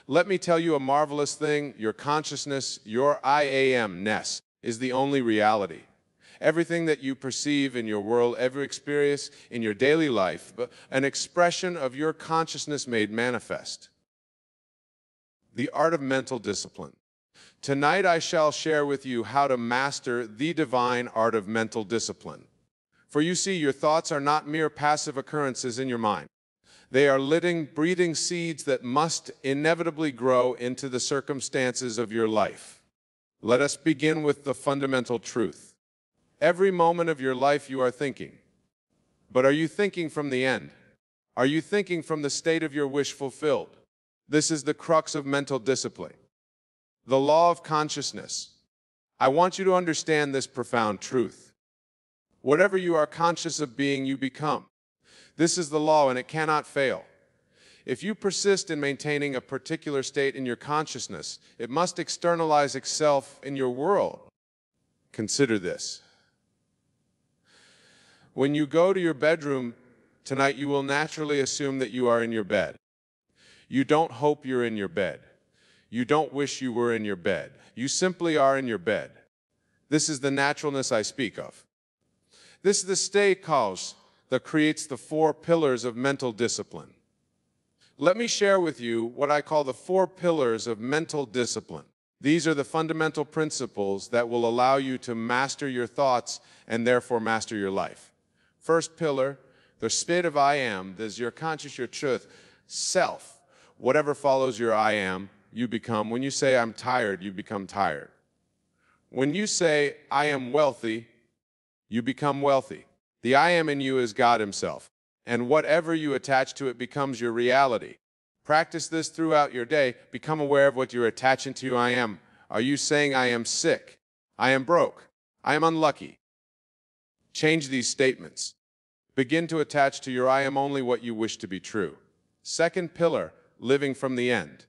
Let me tell you a marvelous thing. Your consciousness, your I am-ness, is the only reality. Everything that you perceive in your world, every experience in your daily life, an expression of your consciousness made manifest. The art of mental discipline. Tonight I shall share with you how to master the divine art of mental discipline. For you see, your thoughts are not mere passive occurrences in your mind. They are living, breathing seeds that must inevitably grow into the circumstances of your life. Let us begin with the fundamental truth. Every moment of your life you are thinking. But are you thinking from the end? Are you thinking from the state of your wish fulfilled? This is the crux of mental discipline. The law of consciousness. I want you to understand this profound truth. Whatever you are conscious of being, you become. This is the law, and it cannot fail. If you persist in maintaining a particular state in your consciousness, it must externalize itself in your world. Consider this. When you go to your bedroom tonight, you will naturally assume that you are in your bed. You don't hope you're in your bed. You don't wish you were in your bed. You simply are in your bed. This is the naturalness I speak of. This is the state cause that creates the 4 pillars of mental discipline. Let me share with you what I call the 4 pillars of mental discipline. These are the fundamental principles that will allow you to master your thoughts and therefore master your life. First pillar, the state of I am, is your conscious, your truth, self. Whatever follows your I am, you become. When you say I'm tired, you become tired. When you say I am wealthy, you become wealthy. The I am in you is God Himself, and whatever you attach to it becomes your reality. Practice this throughout your day. Become aware of what you're attaching to I am. Are you saying I am sick? I am broke? I am unlucky? Change these statements. Begin to attach to your I am only what you wish to be true. Second pillar, living from the end.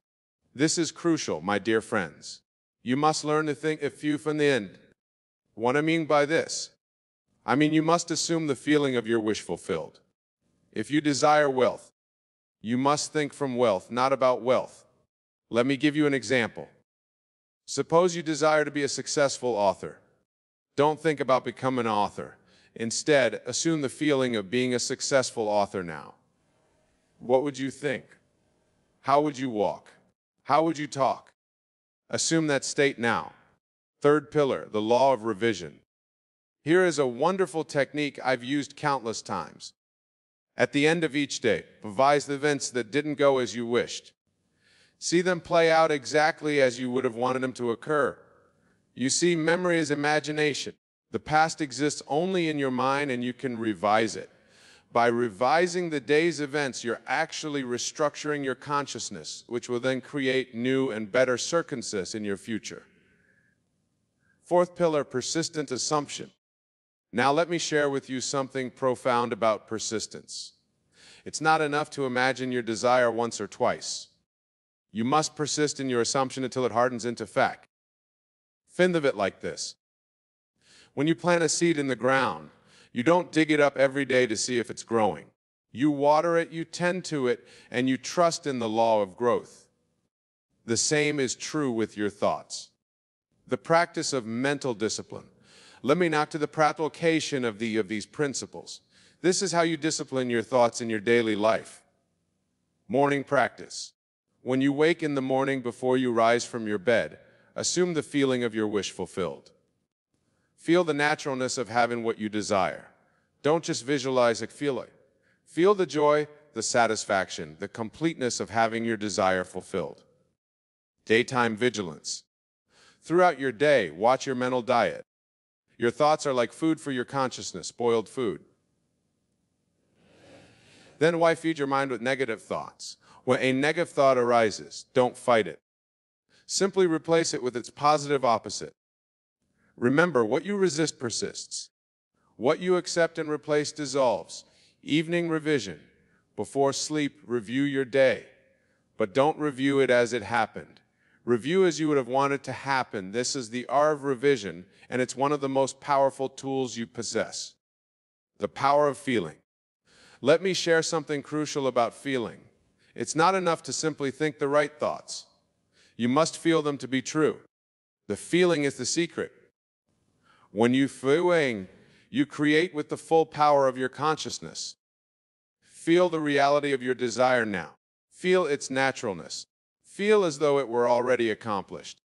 This is crucial, my dear friends. You must learn to think of you from the end. What I mean by this? I mean you must assume the feeling of your wish fulfilled. If you desire wealth, you must think from wealth, not about wealth. Let me give you an example. Suppose you desire to be a successful author. Don't think about becoming an author. Instead, assume the feeling of being a successful author now. What would you think? How would you walk? How would you talk? Assume that state now. Third pillar, the law of revision. Here is a wonderful technique I've used countless times. At the end of each day, revise the events that didn't go as you wished. See them play out exactly as you would have wanted them to occur. You see, memory is imagination. The past exists only in your mind, and you can revise it. By revising the day's events, you're actually restructuring your consciousness, which will then create new and better circumstances in your future. Fourth pillar, persistent assumption. Now let me share with you something profound about persistence. It's not enough to imagine your desire once or twice. You must persist in your assumption until it hardens into fact. Think of it like this. When you plant a seed in the ground, you don't dig it up every day to see if it's growing. You water it, you tend to it, and you trust in the law of growth. The same is true with your thoughts. The practice of mental discipline. Let me now to the practication of these principles. This is how you discipline your thoughts in your daily life. Morning practice. When you wake in the morning before you rise from your bed, assume the feeling of your wish fulfilled. Feel the naturalness of having what you desire. Don't just visualize it, feel it. Feel the joy, the satisfaction, the completeness of having your desire fulfilled. Daytime vigilance. Throughout your day, watch your mental diet. Your thoughts are like food for your consciousness, boiled food. Then why feed your mind with negative thoughts? When a negative thought arises, don't fight it. Simply replace it with its positive opposite. Remember, what you resist persists. What you accept and replace dissolves. Evening revision. Before sleep, review your day. But don't review it as it happened. Review as you would have wanted to happen. This is the art of revision, and it's one of the most powerful tools you possess. The power of feeling. Let me share something crucial about feeling. It's not enough to simply think the right thoughts. You must feel them to be true. The feeling is the secret. When you feel, you create with the full power of your consciousness. Feel the reality of your desire now. Feel its naturalness. Feel as though it were already accomplished.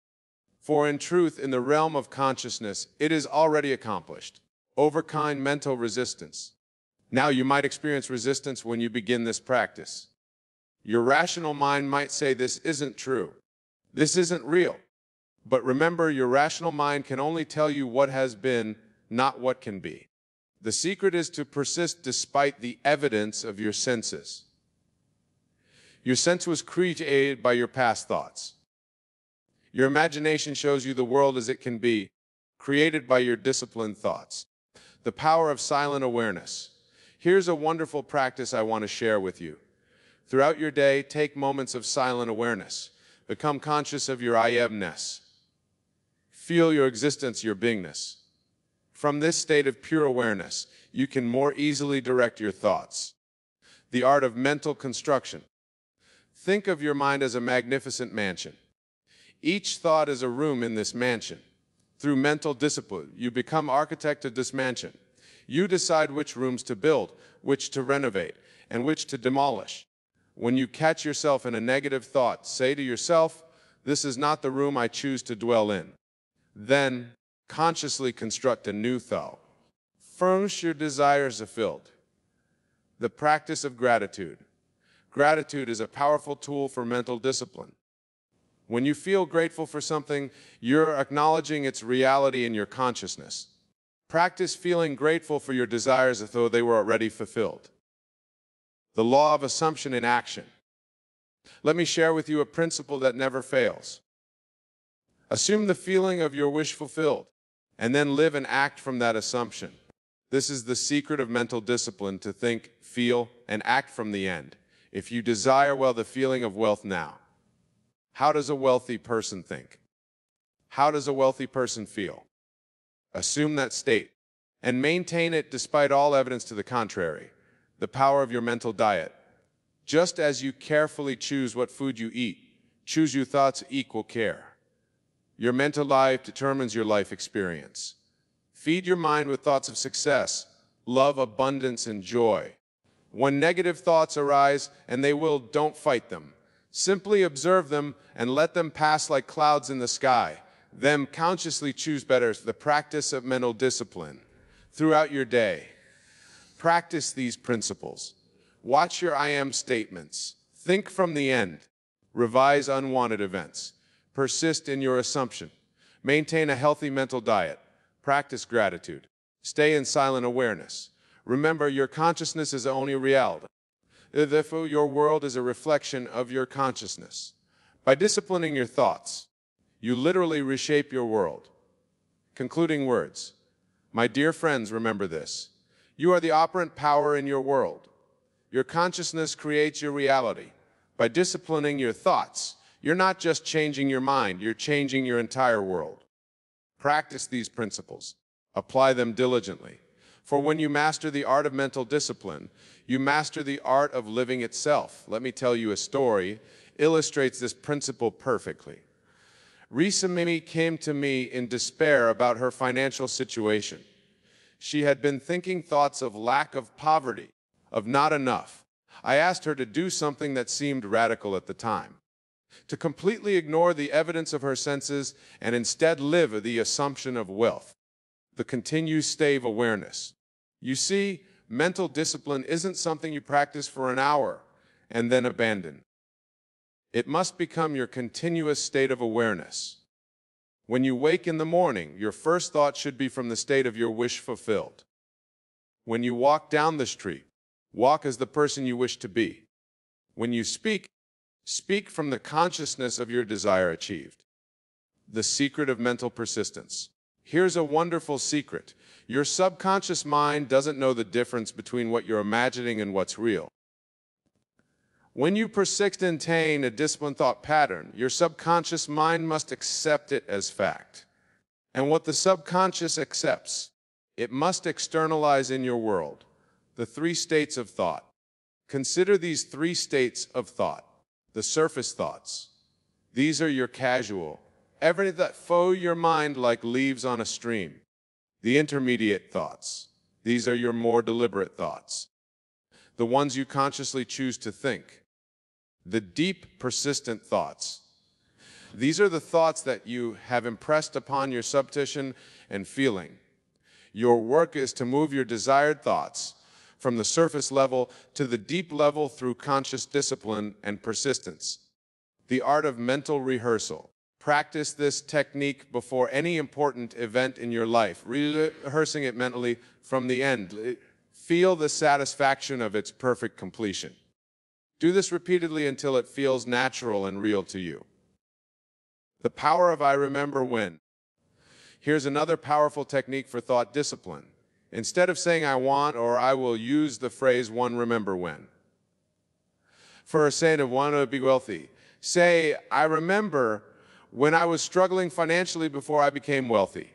For in truth, in the realm of consciousness, it is already accomplished. Overcome mental resistance. Now you might experience resistance when you begin this practice. Your rational mind might say this isn't true. This isn't real. But remember, your rational mind can only tell you what has been, not what can be. The secret is to persist despite the evidence of your senses. Your sense was created by your past thoughts. Your imagination shows you the world as it can be, created by your disciplined thoughts. The power of silent awareness. Here's a wonderful practice I want to share with you. Throughout your day, take moments of silent awareness. Become conscious of your I am-ness. Feel your existence, your beingness. From this state of pure awareness, you can more easily direct your thoughts. The art of mental construction. Think of your mind as a magnificent mansion. Each thought is a room in this mansion. Through mental discipline, you become architect of this mansion. You decide which rooms to build, which to renovate, and which to demolish. When you catch yourself in a negative thought, say to yourself, "This is not the room I choose to dwell in." Then, consciously construct a new thought. First, your desires are filled. The practice of gratitude. Gratitude is a powerful tool for mental discipline. When you feel grateful for something, you're acknowledging its reality in your consciousness. Practice feeling grateful for your desires as though they were already fulfilled. The law of assumption in action. Let me share with you a principle that never fails. Assume the feeling of your wish fulfilled, and then live and act from that assumption. This is the secret of mental discipline, to think, feel, and act from the end. If you desire, the feeling of wealth now. How does a wealthy person think? How does a wealthy person feel? Assume that state and maintain it despite all evidence to the contrary. The power of your mental diet. Just as you carefully choose what food you eat, choose your thoughts with equal care. Your mental life determines your life experience. Feed your mind with thoughts of success, love, abundance, and joy. When negative thoughts arise, and they will, don't fight them. Simply observe them and let them pass like clouds in the sky. Then consciously choose better. The practice of mental discipline. Throughout your day, practice these principles. Watch your I am statements. Think from the end. Revise unwanted events. Persist in your assumption. Maintain a healthy mental diet. Practice gratitude. Stay in silent awareness. Remember, your consciousness is only reality. Therefore, your world is a reflection of your consciousness. By disciplining your thoughts, you literally reshape your world. Concluding words. My dear friends, remember this. You are the operant power in your world. Your consciousness creates your reality. By disciplining your thoughts, you're not just changing your mind, you're changing your entire world. Practice these principles. Apply them diligently. For when you master the art of mental discipline, you master the art of living itself. Let me tell you a story illustrates this principle perfectly. Risa Mimi came to me in despair about her financial situation. She had been thinking thoughts of lack, of poverty, of not enough. I asked her to do something that seemed radical at the time. To completely ignore the evidence of her senses and instead live the assumption of wealth. The continued state of awareness. You see, mental discipline isn't something you practice for an hour and then abandon. It must become your continuous state of awareness. When you wake in the morning, your first thought should be from the state of your wish fulfilled. When you walk down the street, walk as the person you wish to be. When you speak, speak from the consciousness of your desire achieved. The secret of mental persistence. Here's a wonderful secret. Your subconscious mind doesn't know the difference between what you're imagining and what's real. When you persist in maintain a disciplined thought pattern, your subconscious mind must accept it as fact. And what the subconscious accepts, it must externalize in your world. The three states of thought. Consider these three states of thought. The surface thoughts. These are your casual, everything that flow your mind like leaves on a stream. The intermediate thoughts. These are your more deliberate thoughts, the ones you consciously choose to think. The deep, persistent thoughts. These are the thoughts that you have impressed upon your subconscious and feeling. Your work is to move your desired thoughts from the surface level to the deep level through conscious discipline and persistence. The art of mental rehearsal. Practice this technique before any important event in your life, rehearsing it mentally from the end. Feel the satisfaction of its perfect completion. Do this repeatedly until it feels natural and real to you. The power of I remember when. Here's another powerful technique for thought discipline. Instead of saying I want or I will, use the phrase one remember when. For a saying of want to be wealthy, say I remember when I was struggling financially before I became wealthy.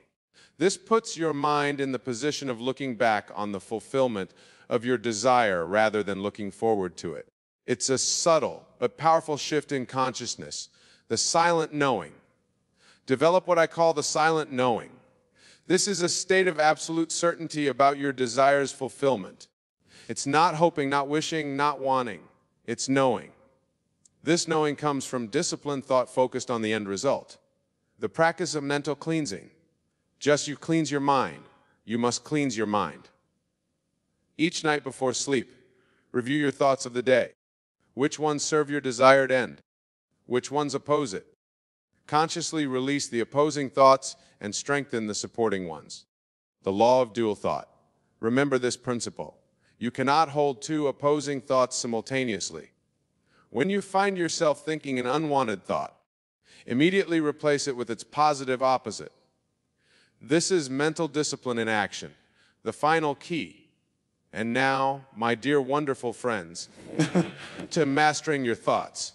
This puts your mind in the position of looking back on the fulfillment of your desire rather than looking forward to it. It's a subtle but powerful shift in consciousness, the silent knowing. Develop what I call the silent knowing. This is a state of absolute certainty about your desire's fulfillment. It's not hoping, not wishing, not wanting. It's knowing. This knowing comes from disciplined thought focused on the end result. The practice of mental cleansing. Just you cleanse your mind, you must cleanse your mind. Each night before sleep, review your thoughts of the day. Which ones serve your desired end? Which ones oppose it? Consciously release the opposing thoughts and strengthen the supporting ones. The law of dual thought. Remember this principle. You cannot hold two opposing thoughts simultaneously. When you find yourself thinking an unwanted thought, immediately replace it with its positive opposite. This is mental discipline in action, the final key. And now, my dear wonderful friends, to mastering your thoughts.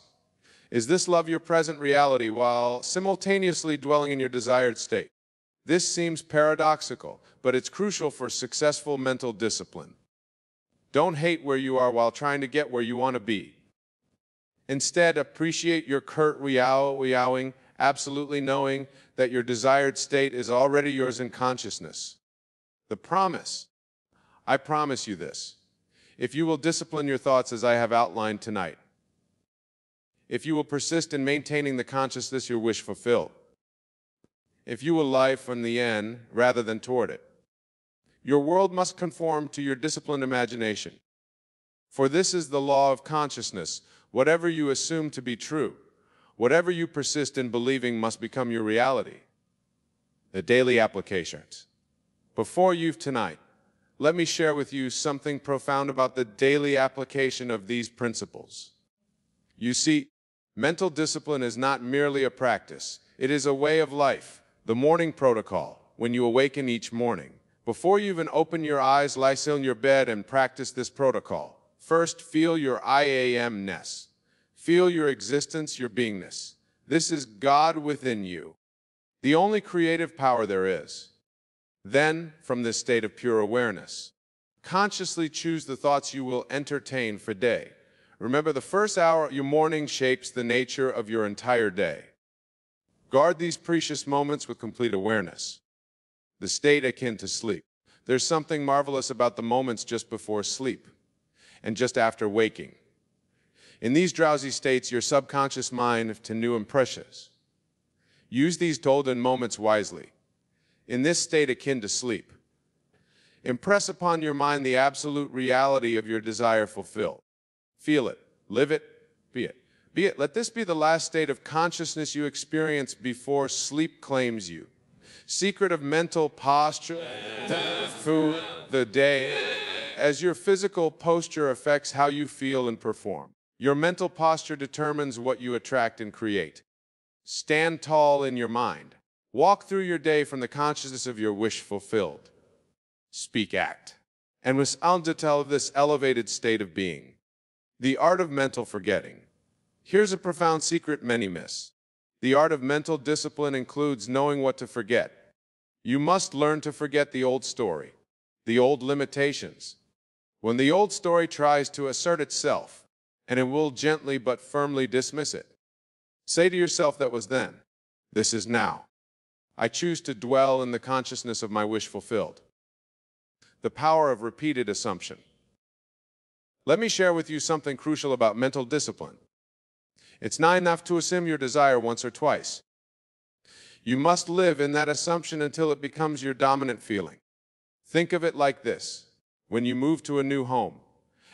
Is this love your present reality while simultaneously dwelling in your desired state? This seems paradoxical, but it's crucial for successful mental discipline. Don't hate where you are while trying to get where you want to be. Instead, appreciate your current reality, absolutely knowing that your desired state is already yours in consciousness. The promise. I promise you this. If you will discipline your thoughts as I have outlined tonight, if you will persist in maintaining the consciousness your wish fulfilled, if you will live from the end rather than toward it, your world must conform to your disciplined imagination. For this is the law of consciousness. Whatever you assume to be true, whatever you persist in believing must become your reality. The daily applications. Before you tonight, let me share with you something profound about the daily application of these principles. You see, mental discipline is not merely a practice. It is a way of life. The morning protocol, when you awaken each morning. Before you even open your eyes, lie still in your bed and practice this protocol. First, feel your I am-ness. Feel your existence, your beingness. This is God within you, the only creative power there is. Then, from this state of pure awareness, consciously choose the thoughts you will entertain for day. Remember, the first hour of your morning shapes the nature of your entire day. Guard these precious moments with complete awareness. The state akin to sleep. There's something marvelous about the moments just before sleep and just after waking. In these drowsy states, your subconscious mind to new impressions. Use these golden moments wisely. In this state akin to sleep, impress upon your mind the absolute reality of your desire fulfilled. Feel it, live it, be it. Be it. Let this be the last state of consciousness you experience before sleep claims you. Secret of mental posture through the day. As your physical posture affects how you feel and perform, your mental posture determines what you attract and create. Stand tall in your mind. Walk through your day from the consciousness of your wish fulfilled. Speak, act. And with detail of this elevated state of being. The art of mental forgetting. Here's a profound secret many miss. The art of mental discipline includes knowing what to forget. You must learn to forget the old story, the old limitations, When the old story tries to assert itself, and it will gently but firmly dismiss it, say to yourself, that was then, this is now. I choose to dwell in the consciousness of my wish fulfilled. The power of repeated assumption. Let me share with you something crucial about mental discipline. It's not enough to assume your desire once or twice. You must live in that assumption until it becomes your dominant feeling. Think of it like this. When you move to a new home,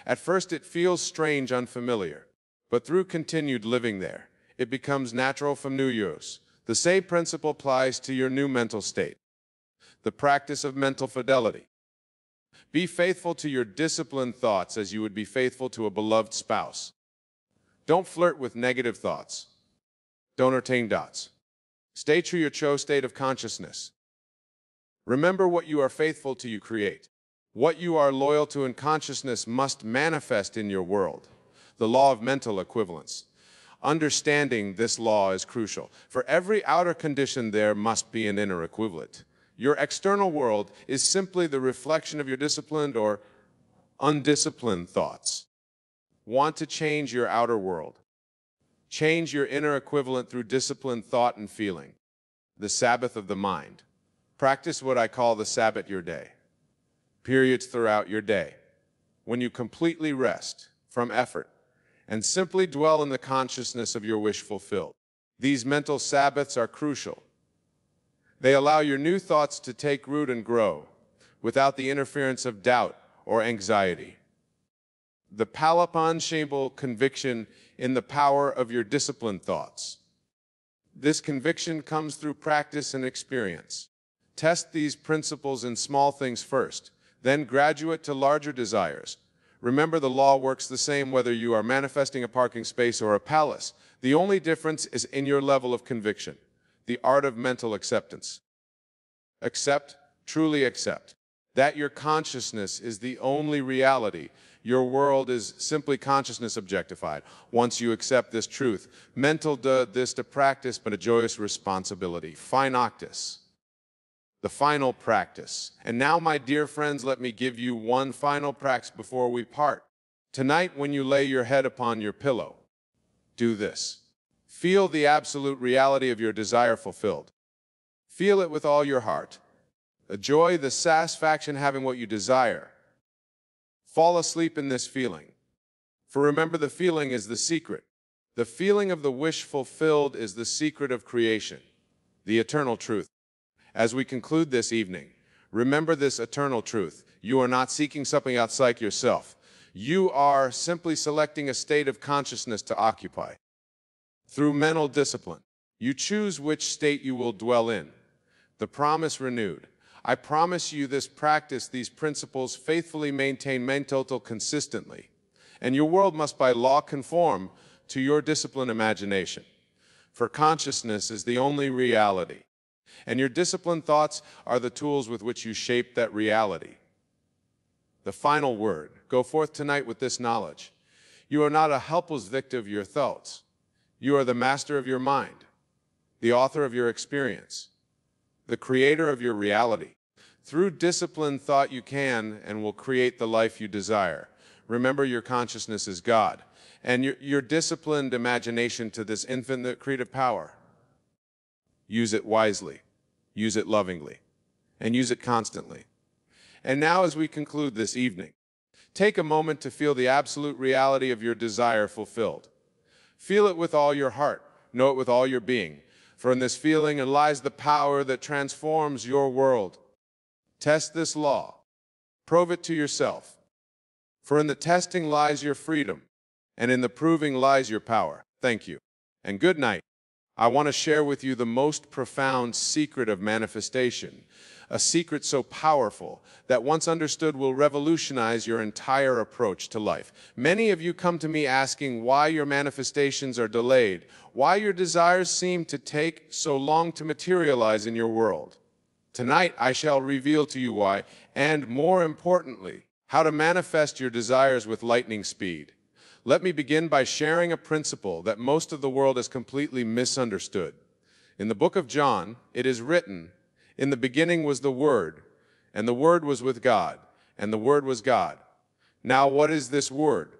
at first it feels strange, unfamiliar, but through continued living there, it becomes natural, familiar. The same principle applies to your new mental state. The practice of mental fidelity. Be faithful to your disciplined thoughts as you would be faithful to a beloved spouse. Don't flirt with negative thoughts. Don't entertain doubts. Stay true to your true state of consciousness. Remember, what you are faithful to, you create. What you are loyal to in consciousness must manifest in your world. The law of mental equivalence. Understanding this law is crucial. For every outer condition, there must be an inner equivalent. Your external world is simply the reflection of your disciplined or undisciplined thoughts. Want to change your outer world? Change your inner equivalent through disciplined thought and feeling. The Sabbath of the mind. Practice what I call the Sabbath your day. Periods throughout your day, when you completely rest from effort and simply dwell in the consciousness of your wish fulfilled. These mental Sabbaths are crucial. They allow your new thoughts to take root and grow without the interference of doubt or anxiety. The palpable conviction in the power of your disciplined thoughts. This conviction comes through practice and experience. Test these principles in small things first, then graduate to larger desires. Remember, the law works the same whether you are manifesting a parking space or a palace. The only difference is in your level of conviction. The art of mental acceptance. Accept, truly accept, that your consciousness is the only reality. Your world is simply consciousness objectified. Once you accept this truth, mental this to practice, but a joyous responsibility. Finoctus. The final practice. And now, my dear friends, let me give you one final practice before we part. Tonight, when you lay your head upon your pillow, do this. Feel the absolute reality of your desire fulfilled. Feel it with all your heart. Enjoy the satisfaction having what you desire. Fall asleep in this feeling. For remember, the feeling is the secret. The feeling of the wish fulfilled is the secret of creation, the eternal truth. As we conclude this evening, remember this eternal truth. You are not seeking something outside yourself. You are simply selecting a state of consciousness to occupy. Through mental discipline, you choose which state you will dwell in. The promise renewed. I promise you this practice, these principles faithfully maintain mental consistently, and your world must by law conform to your disciplined imagination. For consciousness is the only reality. And your disciplined thoughts are the tools with which you shape that reality. The final word. Go forth tonight with this knowledge. You are not a helpless victim of your thoughts. You are the master of your mind, the author of your experience, the creator of your reality. Through disciplined thought, you can and will create the life you desire. Remember, your consciousness is God, and your disciplined imagination to this infinite creative power. Use it wisely. Use it lovingly, and use it constantly. And now, as we conclude this evening, take a moment to feel the absolute reality of your desire fulfilled. Feel it with all your heart, know it with all your being, for in this feeling lies the power that transforms your world. Test this law. Prove it to yourself. For in the testing lies your freedom, and in the proving lies your power. Thank you, and good night. I want to share with you the most profound secret of manifestation, a secret so powerful that once understood will revolutionize your entire approach to life. Many of you come to me asking why your manifestations are delayed, why your desires seem to take so long to materialize in your world. Tonight I shall reveal to you why, and more importantly, how to manifest your desires with lightning speed. Let me begin by sharing a principle that most of the world has completely misunderstood. In the book of John, it is written, "In the beginning was the Word, and the Word was with God, and the Word was God." Now, what is this word?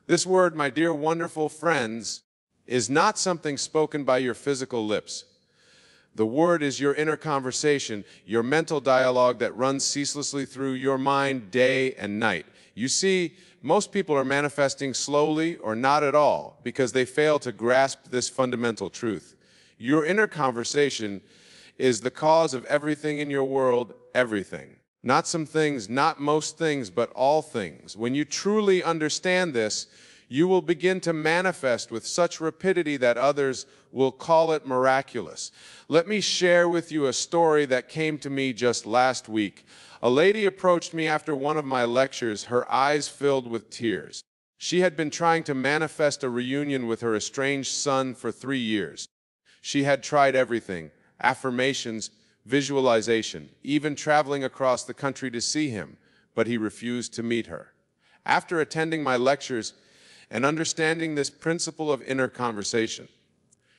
This word, my dear wonderful friends, is not something spoken by your physical lips. The word is your inner conversation, your mental dialogue that runs ceaselessly through your mind day and night. You see, most people are manifesting slowly or not at all because they fail to grasp this fundamental truth. Your inner conversation is the cause of everything in your world, everything. Not some things, not most things, but all things. When you truly understand this, you will begin to manifest with such rapidity that others will call it miraculous. Let me share with you a story that came to me just last week. A lady approached me after one of my lectures, her eyes filled with tears. She had been trying to manifest a reunion with her estranged son for 3 years. She had tried everything: affirmations, visualization, even traveling across the country to see him, but he refused to meet her. After attending my lectures and understanding this principle of inner conversation,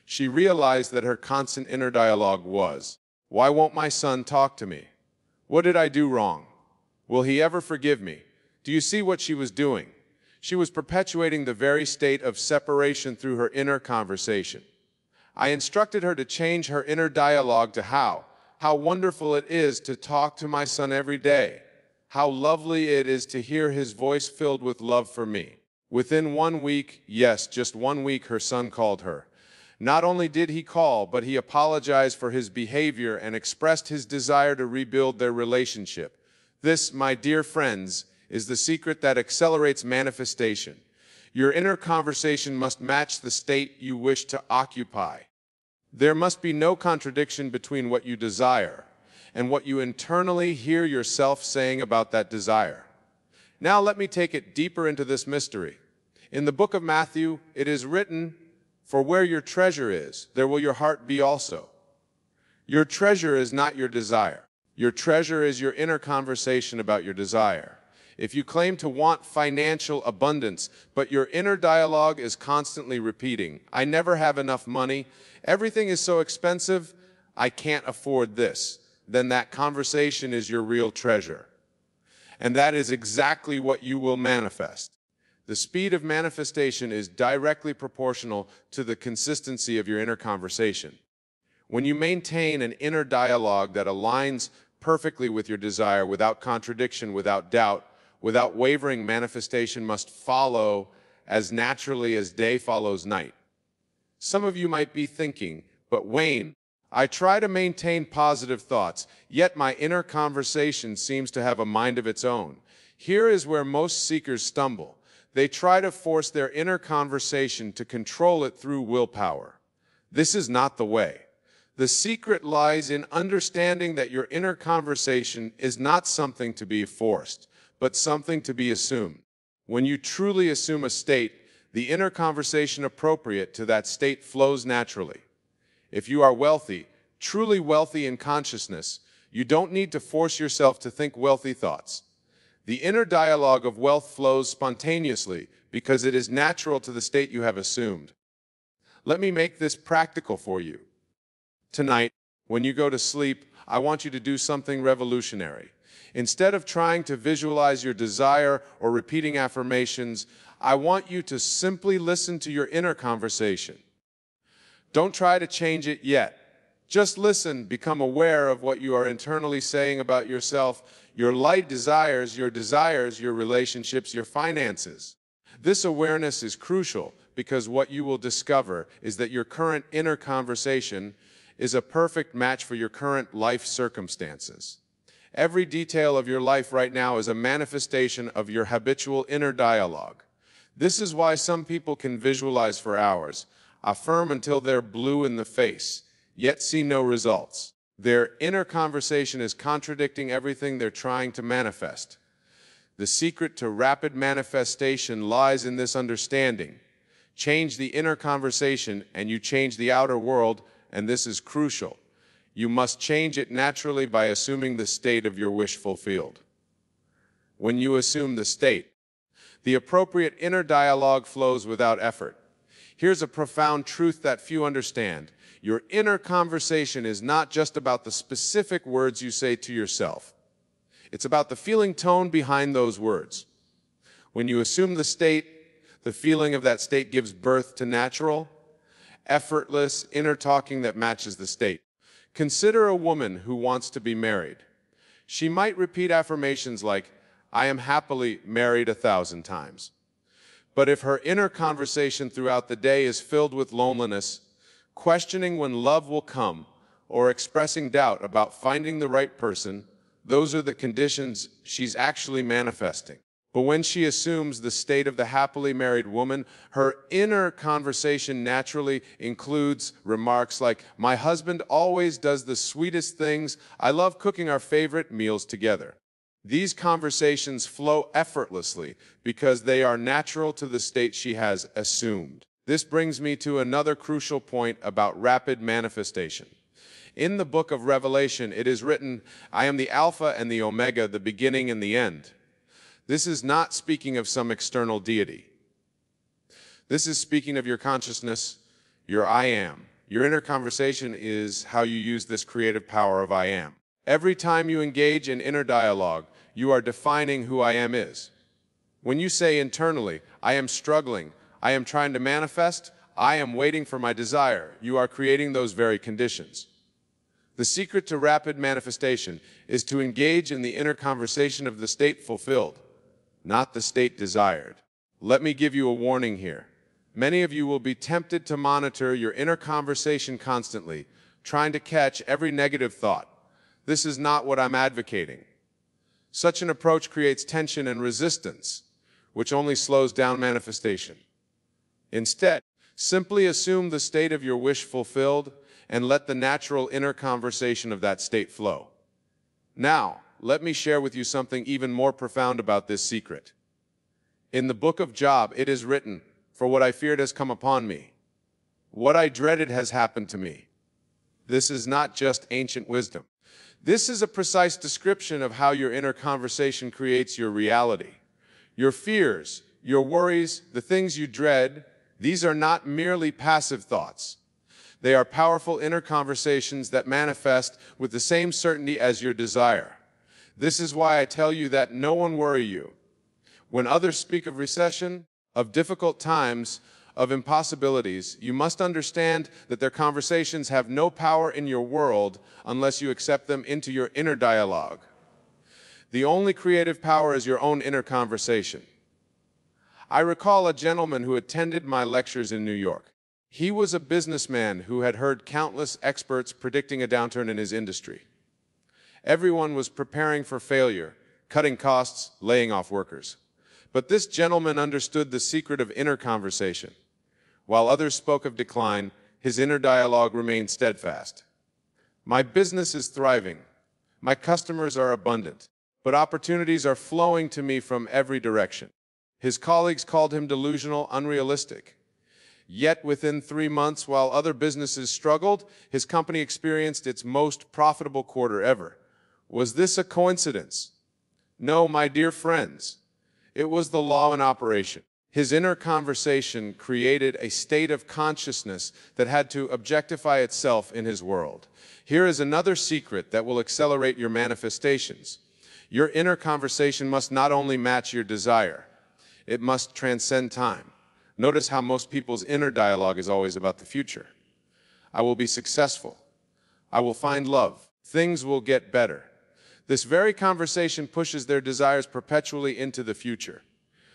she realized that her constant inner dialogue was, "Why won't my son talk to me? What did I do wrong? Will he ever forgive me?" Do you see what she was doing? She was perpetuating the very state of separation through her inner conversation. I instructed her to change her inner dialogue to how wonderful it is to talk to my son every day. How lovely it is to hear his voice filled with love for me. Within 1 week, yes, just 1 week, her son called her. Not only did he call, but he apologized for his behavior and expressed his desire to rebuild their relationship. This, my dear friends, is the secret that accelerates manifestation. Your inner conversation must match the state you wish to occupy. There must be no contradiction between what you desire and what you internally hear yourself saying about that desire. Now let me take it deeper into this mystery. In the book of Matthew, it is written, "For where your treasure is, there will your heart be also." Your treasure is not your desire. Your treasure is your inner conversation about your desire. If you claim to want financial abundance, but your inner dialogue is constantly repeating, "I never have enough money, everything is so expensive, I can't afford this," then that conversation is your real treasure. And that is exactly what you will manifest. The speed of manifestation is directly proportional to the consistency of your inner conversation. When you maintain an inner dialogue that aligns perfectly with your desire, without contradiction, without doubt, without wavering, manifestation must follow as naturally as day follows night. Some of you might be thinking, "But Wayne, I try to maintain positive thoughts, yet my inner conversation seems to have a mind of its own." Here is where most seekers stumble. They try to force their inner conversation to control it through willpower. This is not the way. The secret lies in understanding that your inner conversation is not something to be forced, but something to be assumed. When you truly assume a state, the inner conversation appropriate to that state flows naturally. If you are wealthy, truly wealthy in consciousness, you don't need to force yourself to think wealthy thoughts. The inner dialogue of wealth flows spontaneously because it is natural to the state you have assumed. Let me make this practical for you. Tonight, when you go to sleep, I want you to do something revolutionary. Instead of trying to visualize your desire or repeating affirmations, I want you to simply listen to your inner conversation. Don't try to change it yet. Just listen, become aware of what you are internally saying about yourself, your light desires, your relationships, your finances. This awareness is crucial because what you will discover is that your current inner conversation is a perfect match for your current life circumstances. Every detail of your life right now is a manifestation of your habitual inner dialogue. This is why some people can visualize for hours, affirm until they're blue in the face, yet see no results. Their inner conversation is contradicting everything they're trying to manifest. The secret to rapid manifestation lies in this understanding. Change the inner conversation and you change the outer world, and this is crucial. You must change it naturally by assuming the state of your wish fulfilled. When you assume the state, the appropriate inner dialogue flows without effort. Here's a profound truth that few understand. Your inner conversation is not just about the specific words you say to yourself. It's about the feeling tone behind those words. When you assume the state, the feeling of that state gives birth to natural, effortless inner talking that matches the state. Consider a woman who wants to be married. She might repeat affirmations like, "I am happily married 1,000 times." But if her inner conversation throughout the day is filled with loneliness, questioning when love will come, or expressing doubt about finding the right person, those are the conditions she's actually manifesting. But when she assumes the state of the happily married woman, her inner conversation naturally includes remarks like, "My husband always does the sweetest things. I love cooking our favorite meals together." These conversations flow effortlessly because they are natural to the state she has assumed. This brings me to another crucial point about rapid manifestation. In the book of Revelation, it is written, "I am the Alpha and the Omega, the beginning and the end." This is not speaking of some external deity. This is speaking of your consciousness, your I am. Your inner conversation is how you use this creative power of I am. Every time you engage in inner dialogue, you are defining who I am is. When you say internally, "I am struggling, I am trying to manifest, I am waiting for my desire," you are creating those very conditions. The secret to rapid manifestation is to engage in the inner conversation of the state fulfilled, not the state desired. Let me give you a warning here. Many of you will be tempted to monitor your inner conversation constantly, trying to catch every negative thought. This is not what I'm advocating. Such an approach creates tension and resistance, which only slows down manifestation. Instead, simply assume the state of your wish fulfilled and let the natural inner conversation of that state flow. Now, let me share with you something even more profound about this secret. In the book of Job, it is written, "For what I feared has come upon me. What I dreaded has happened to me." This is not just ancient wisdom. This is a precise description of how your inner conversation creates your reality. Your fears, your worries, the things you dread, these are not merely passive thoughts. They are powerful inner conversations that manifest with the same certainty as your desire. This is why I tell you that no one worry you. When others speak of recession, of difficult times, of impossibilities, you must understand that their conversations have no power in your world unless you accept them into your inner dialogue. The only creative power is your own inner conversation. I recall a gentleman who attended my lectures in New York. He was a businessman who had heard countless experts predicting a downturn in his industry. Everyone was preparing for failure, cutting costs, laying off workers. But this gentleman understood the secret of inner conversation. While others spoke of decline, his inner dialogue remained steadfast. "My business is thriving. My customers are abundant, but opportunities are flowing to me from every direction." His colleagues called him delusional, unrealistic. Yet within 3 months, while other businesses struggled, his company experienced its most profitable quarter ever. Was this a coincidence? No, my dear friends. It was the law in operation. His inner conversation created a state of consciousness that had to objectify itself in his world. Here is another secret that will accelerate your manifestations. Your inner conversation must not only match your desire, it must transcend time. Notice how most people's inner dialogue is always about the future. I will be successful. I will find love. Things will get better. This very conversation pushes their desires perpetually into the future.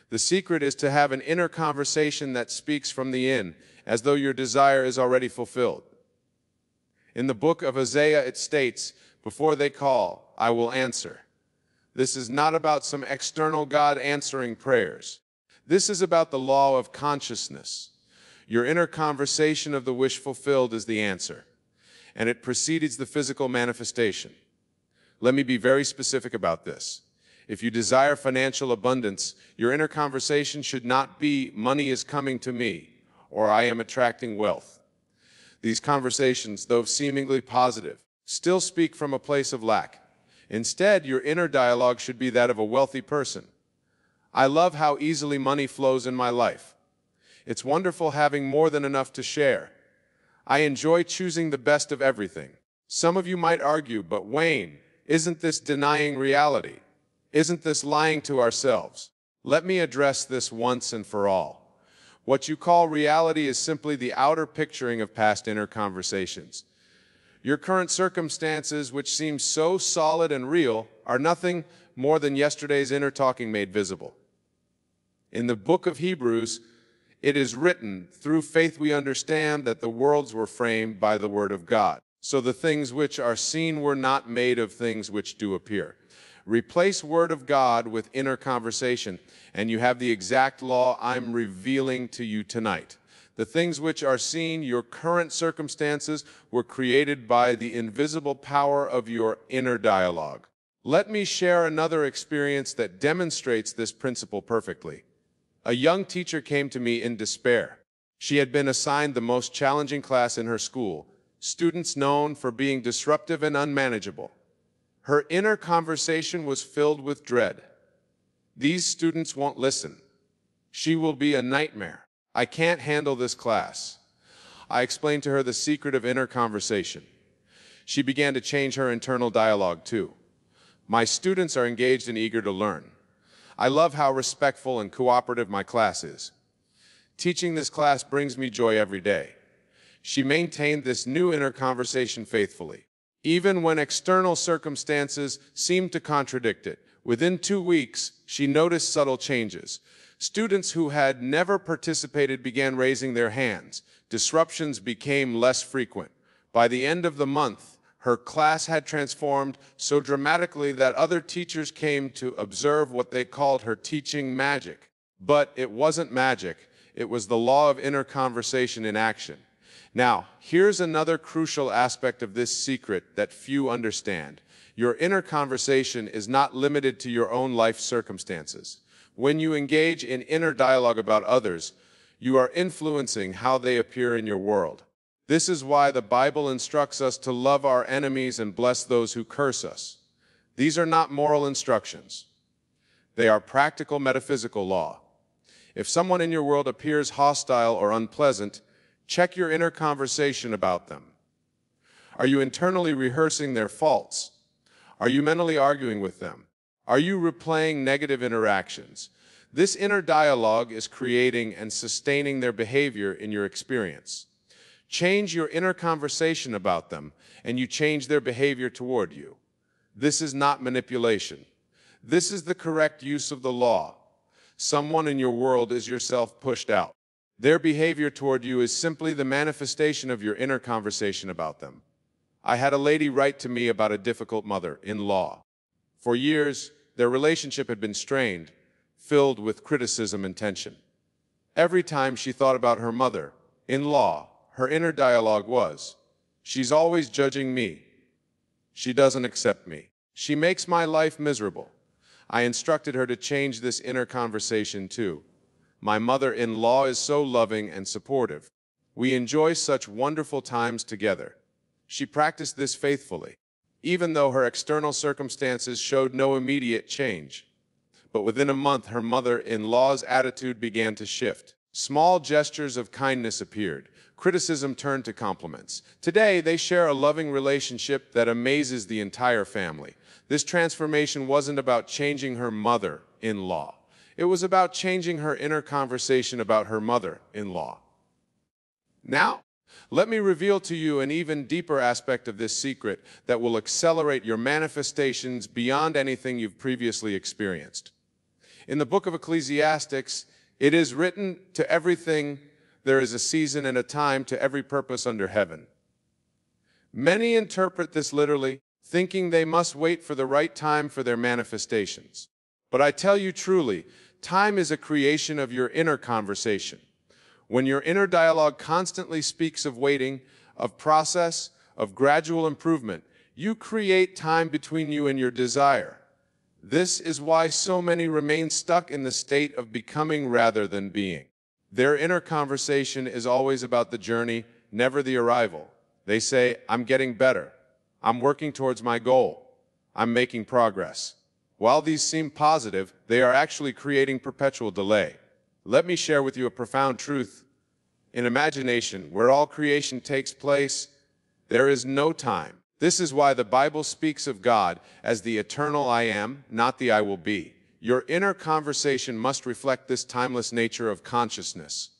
The secret is to have an inner conversation that speaks from the in, as though your desire is already fulfilled. In the book of Isaiah, it states, "Before they call, I will answer." This is not about some external God answering prayers. This is about the law of consciousness. Your inner conversation of the wish fulfilled is the answer, and it precedes the physical manifestation. Let me be very specific about this. If you desire financial abundance, your inner conversation should not be, "Money is coming to me," or "I am attracting wealth." These conversations, though seemingly positive, still speak from a place of lack. Instead, your inner dialogue should be that of a wealthy person. "I love how easily money flows in my life. It's wonderful having more than enough to share. I enjoy choosing the best of everything." Some of you might argue, "But Wayne, isn't this denying reality? Isn't this lying to ourselves?" Let me address this once and for all. What you call reality is simply the outer picturing of past inner conversations. Your current circumstances, which seem so solid and real, are nothing more than yesterday's inner talking made visible. In the book of Hebrews, it is written, "Through faith we understand that the worlds were framed by the word of God. So the things which are seen were not made of things which do appear." Replace word of God with inner conversation, and you have the exact law I'm revealing to you tonight. The things which are seen, your current circumstances, were created by the invisible power of your inner dialogue. Let me share another experience that demonstrates this principle perfectly. A young teacher came to me in despair. She had been assigned the most challenging class in her school, students known for being disruptive and unmanageable. Her inner conversation was filled with dread. These students won't listen. She will be a nightmare. I can't handle this class. I explained to her the secret of inner conversation. She began to change her internal dialogue too. My students are engaged and eager to learn. I love how respectful and cooperative my class is. Teaching this class brings me joy every day. She maintained this new inner conversation faithfully, even when external circumstances seemed to contradict it. Within 2 weeks, she noticed subtle changes. Students who had never participated began raising their hands. Disruptions became less frequent. By the end of the month, her class had transformed so dramatically that other teachers came to observe what they called her teaching magic. But it wasn't magic. It was the law of inner conversation in action. Now, here's another crucial aspect of this secret that few understand. Your inner conversation is not limited to your own life circumstances. When you engage in inner dialogue about others, you are influencing how they appear in your world. This is why the Bible instructs us to love our enemies and bless those who curse us. These are not moral instructions. They are practical metaphysical law. If someone in your world appears hostile or unpleasant, check your inner conversation about them. Are you internally rehearsing their faults? Are you mentally arguing with them? Are you replaying negative interactions? This inner dialogue is creating and sustaining their behavior in your experience. Change your inner conversation about them, and you change their behavior toward you. This is not manipulation. This is the correct use of the law. Someone in your world is yourself pushed out. Their behavior toward you is simply the manifestation of your inner conversation about them. I had a lady write to me about a difficult mother-in-law. For years, their relationship had been strained, filled with criticism and tension. Every time she thought about her mother-in-law, her inner dialogue was, "She's always judging me. She doesn't accept me. She makes my life miserable." I instructed her to change this inner conversation too. "My mother-in-law is so loving and supportive. We enjoy such wonderful times together." She practiced this faithfully, even though her external circumstances showed no immediate change. But within a month, her mother-in-law's attitude began to shift. Small gestures of kindness appeared. Criticism turned to compliments. Today, they share a loving relationship that amazes the entire family. This transformation wasn't about changing her mother-in-law. It was about changing her inner conversation about her mother-in-law. Now, let me reveal to you an even deeper aspect of this secret that will accelerate your manifestations beyond anything you've previously experienced. In the book of Ecclesiastes, it is written, "To everything there is a season and a time to every purpose under heaven." Many interpret this literally, thinking they must wait for the right time for their manifestations. But I tell you truly, time is a creation of your inner conversation. When your inner dialogue constantly speaks of waiting, of process, of gradual improvement, you create time between you and your desire. This is why so many remain stuck in the state of becoming rather than being. Their inner conversation is always about the journey, never the arrival. They say, "I'm getting better. I'm working towards my goal. I'm making progress." While these seem positive, they are actually creating perpetual delay. Let me share with you a profound truth. In imagination, where all creation takes place, there is no time. This is why the Bible speaks of God as the eternal I am, not the I will be. Your inner conversation must reflect this timeless nature of consciousness.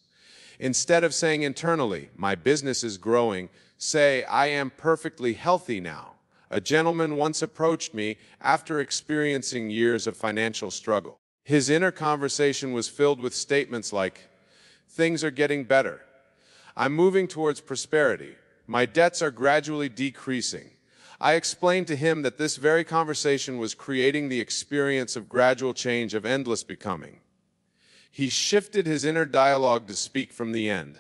Instead of saying internally, "My business is growing," say, "I am perfectly healthy now." A gentleman once approached me after experiencing years of financial struggle. His inner conversation was filled with statements like, "Things are getting better. I'm moving towards prosperity. My debts are gradually decreasing." I explained to him that this very conversation was creating the experience of gradual change, of endless becoming. He shifted his inner dialogue to speak from the end.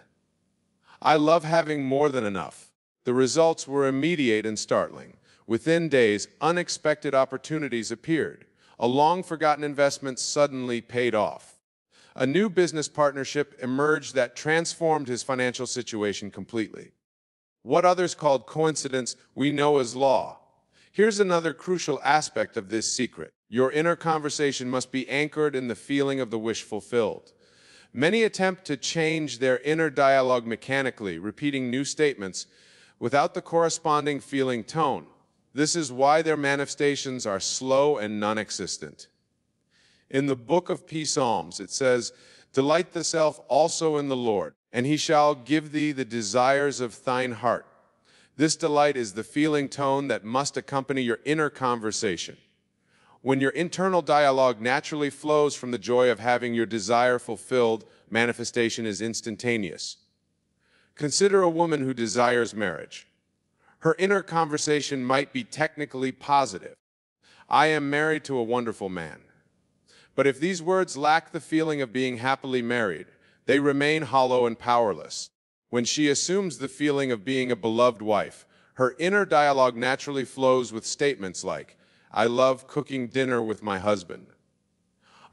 "I love having more than enough." The results were immediate and startling. Within days, unexpected opportunities appeared. A long-forgotten investment suddenly paid off. A new business partnership emerged that transformed his financial situation completely. What others called coincidence, we know as law. Here's another crucial aspect of this secret. Your inner conversation must be anchored in the feeling of the wish fulfilled. Many attempt to change their inner dialogue mechanically, repeating new statements without the corresponding feeling tone. This is why their manifestations are slow and non-existent. In the book of Psalms, it says, "Delight thyself also in the Lord, and he shall give thee the desires of thine heart." This delight is the feeling tone that must accompany your inner conversation. When your internal dialogue naturally flows from the joy of having your desire fulfilled, manifestation is instantaneous. Consider a woman who desires marriage. Her inner conversation might be technically positive. "I am married to a wonderful man." But if these words lack the feeling of being happily married, they remain hollow and powerless. When she assumes the feeling of being a beloved wife, her inner dialogue naturally flows with statements like, "I love cooking dinner with my husband."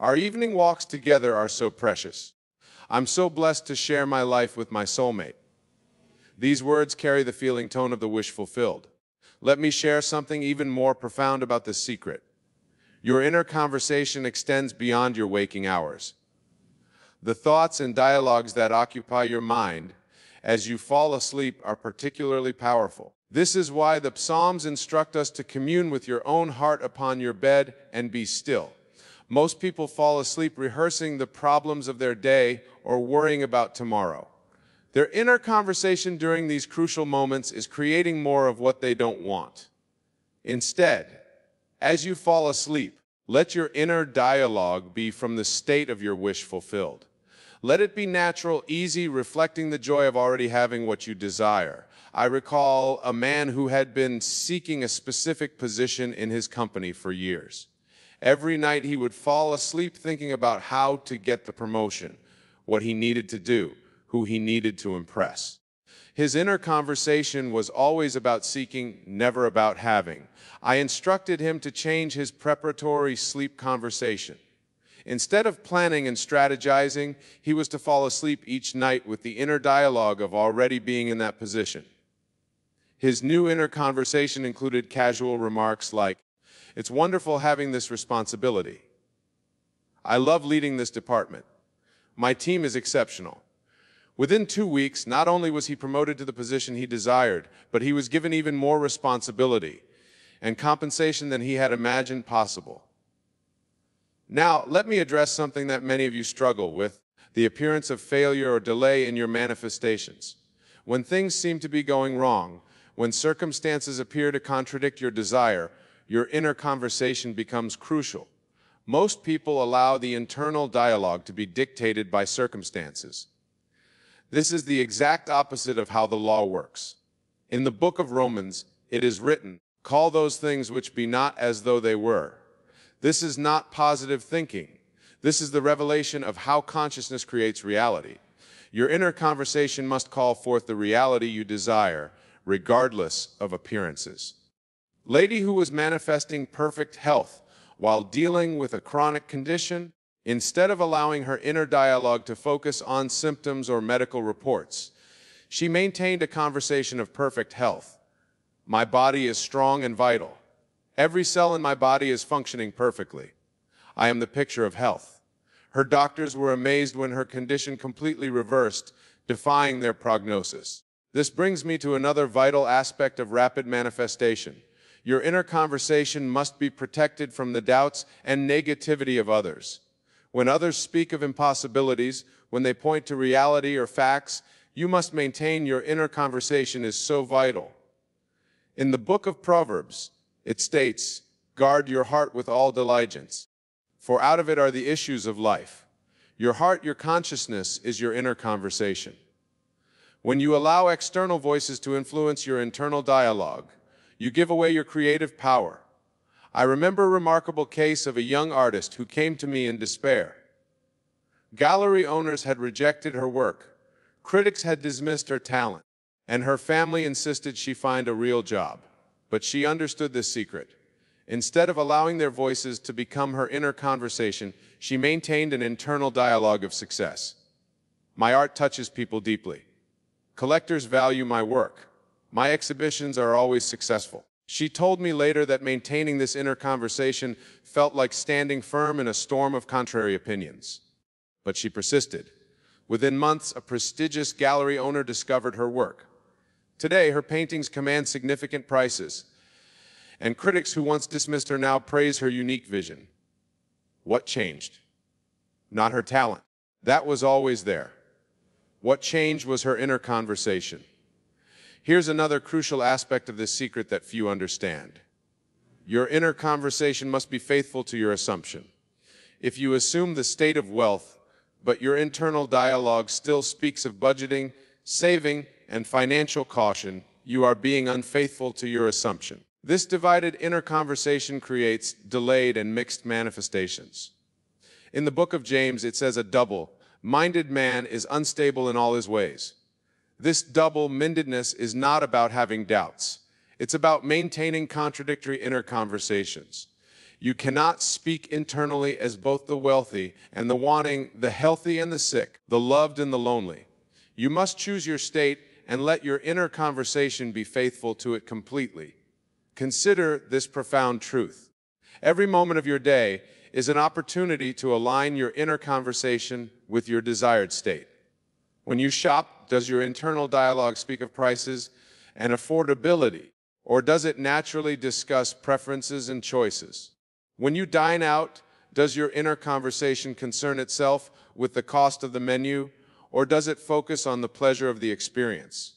"Our evening walks together are so precious." "I'm so blessed to share my life with my soulmate." These words carry the feeling tone of the wish fulfilled. Let me share something even more profound about this secret. Your inner conversation extends beyond your waking hours. The thoughts and dialogues that occupy your mind as you fall asleep are particularly powerful. This is why the Psalms instruct us to commune with your own heart upon your bed and be still. Most people fall asleep rehearsing the problems of their day or worrying about tomorrow. Their inner conversation during these crucial moments is creating more of what they don't want. Instead, as you fall asleep, let your inner dialogue be from the state of your wish fulfilled. Let it be natural, easy, reflecting the joy of already having what you desire. I recall a man who had been seeking a specific position in his company for years. Every night he would fall asleep thinking about how to get the promotion, what he needed to do, who he needed to impress. His inner conversation was always about seeking, never about having. I instructed him to change his preparatory sleep conversation. Instead of planning and strategizing, he was to fall asleep each night with the inner dialogue of already being in that position. His new inner conversation included casual remarks like, "It's wonderful having this responsibility. I love leading this department. My team is exceptional." Within 2 weeks, not only was he promoted to the position he desired, but he was given even more responsibility and compensation than he had imagined possible. Now, let me address something that many of you struggle with, the appearance of failure or delay in your manifestations. When things seem to be going wrong, when circumstances appear to contradict your desire, your inner conversation becomes crucial. Most people allow the internal dialogue to be dictated by circumstances. This is the exact opposite of how the law works. In the book of Romans, it is written, "Call those things which be not as though they were." This is not positive thinking. This is the revelation of how consciousness creates reality. Your inner conversation must call forth the reality you desire, regardless of appearances. Lady who was manifesting perfect health while dealing with a chronic condition, instead of allowing her inner dialogue to focus on symptoms or medical reports, she maintained a conversation of perfect health. "My body is strong and vital. Every cell in my body is functioning perfectly. I am the picture of health." Her doctors were amazed when her condition completely reversed, defying their prognosis. This brings me to another vital aspect of rapid manifestation. Your inner conversation must be protected from the doubts and negativity of others. When others speak of impossibilities, when they point to reality or facts, you must maintain your inner conversation is so vital. In the book of Proverbs, it states, "Guard your heart with all diligence, for out of it are the issues of life." Your heart, your consciousness, is your inner conversation. When you allow external voices to influence your internal dialogue, you give away your creative power. I remember a remarkable case of a young artist who came to me in despair. Gallery owners had rejected her work, critics had dismissed her talent, and her family insisted she find a real job. But she understood this secret. Instead of allowing their voices to become her inner conversation, she maintained an internal dialogue of success. My art touches people deeply. Collectors value my work. My exhibitions are always successful. She told me later that maintaining this inner conversation felt like standing firm in a storm of contrary opinions. But she persisted. Within months, a prestigious gallery owner discovered her work. Today, her paintings command significant prices, and critics who once dismissed her now praise her unique vision. What changed? Not her talent. That was always there. What changed was her inner conversation. Here's another crucial aspect of this secret that few understand. Your inner conversation must be faithful to your assumption. If you assume the state of wealth, but your internal dialogue still speaks of budgeting, saving, and financial caution, you are being unfaithful to your assumption. This divided inner conversation creates delayed and mixed manifestations. In the book of James, it says a double-minded man is unstable in all his ways. This double-mindedness is not about having doubts. It's about maintaining contradictory inner conversations. You cannot speak internally as both the wealthy and the wanting, the healthy and the sick, the loved and the lonely. You must choose your state and let your inner conversation be faithful to it completely. Consider this profound truth. Every moment of your day is an opportunity to align your inner conversation with your desired state. When you shop, does your internal dialogue speak of prices and affordability, or does it naturally discuss preferences and choices? When you dine out, does your inner conversation concern itself with the cost of the menu, or does it focus on the pleasure of the experience?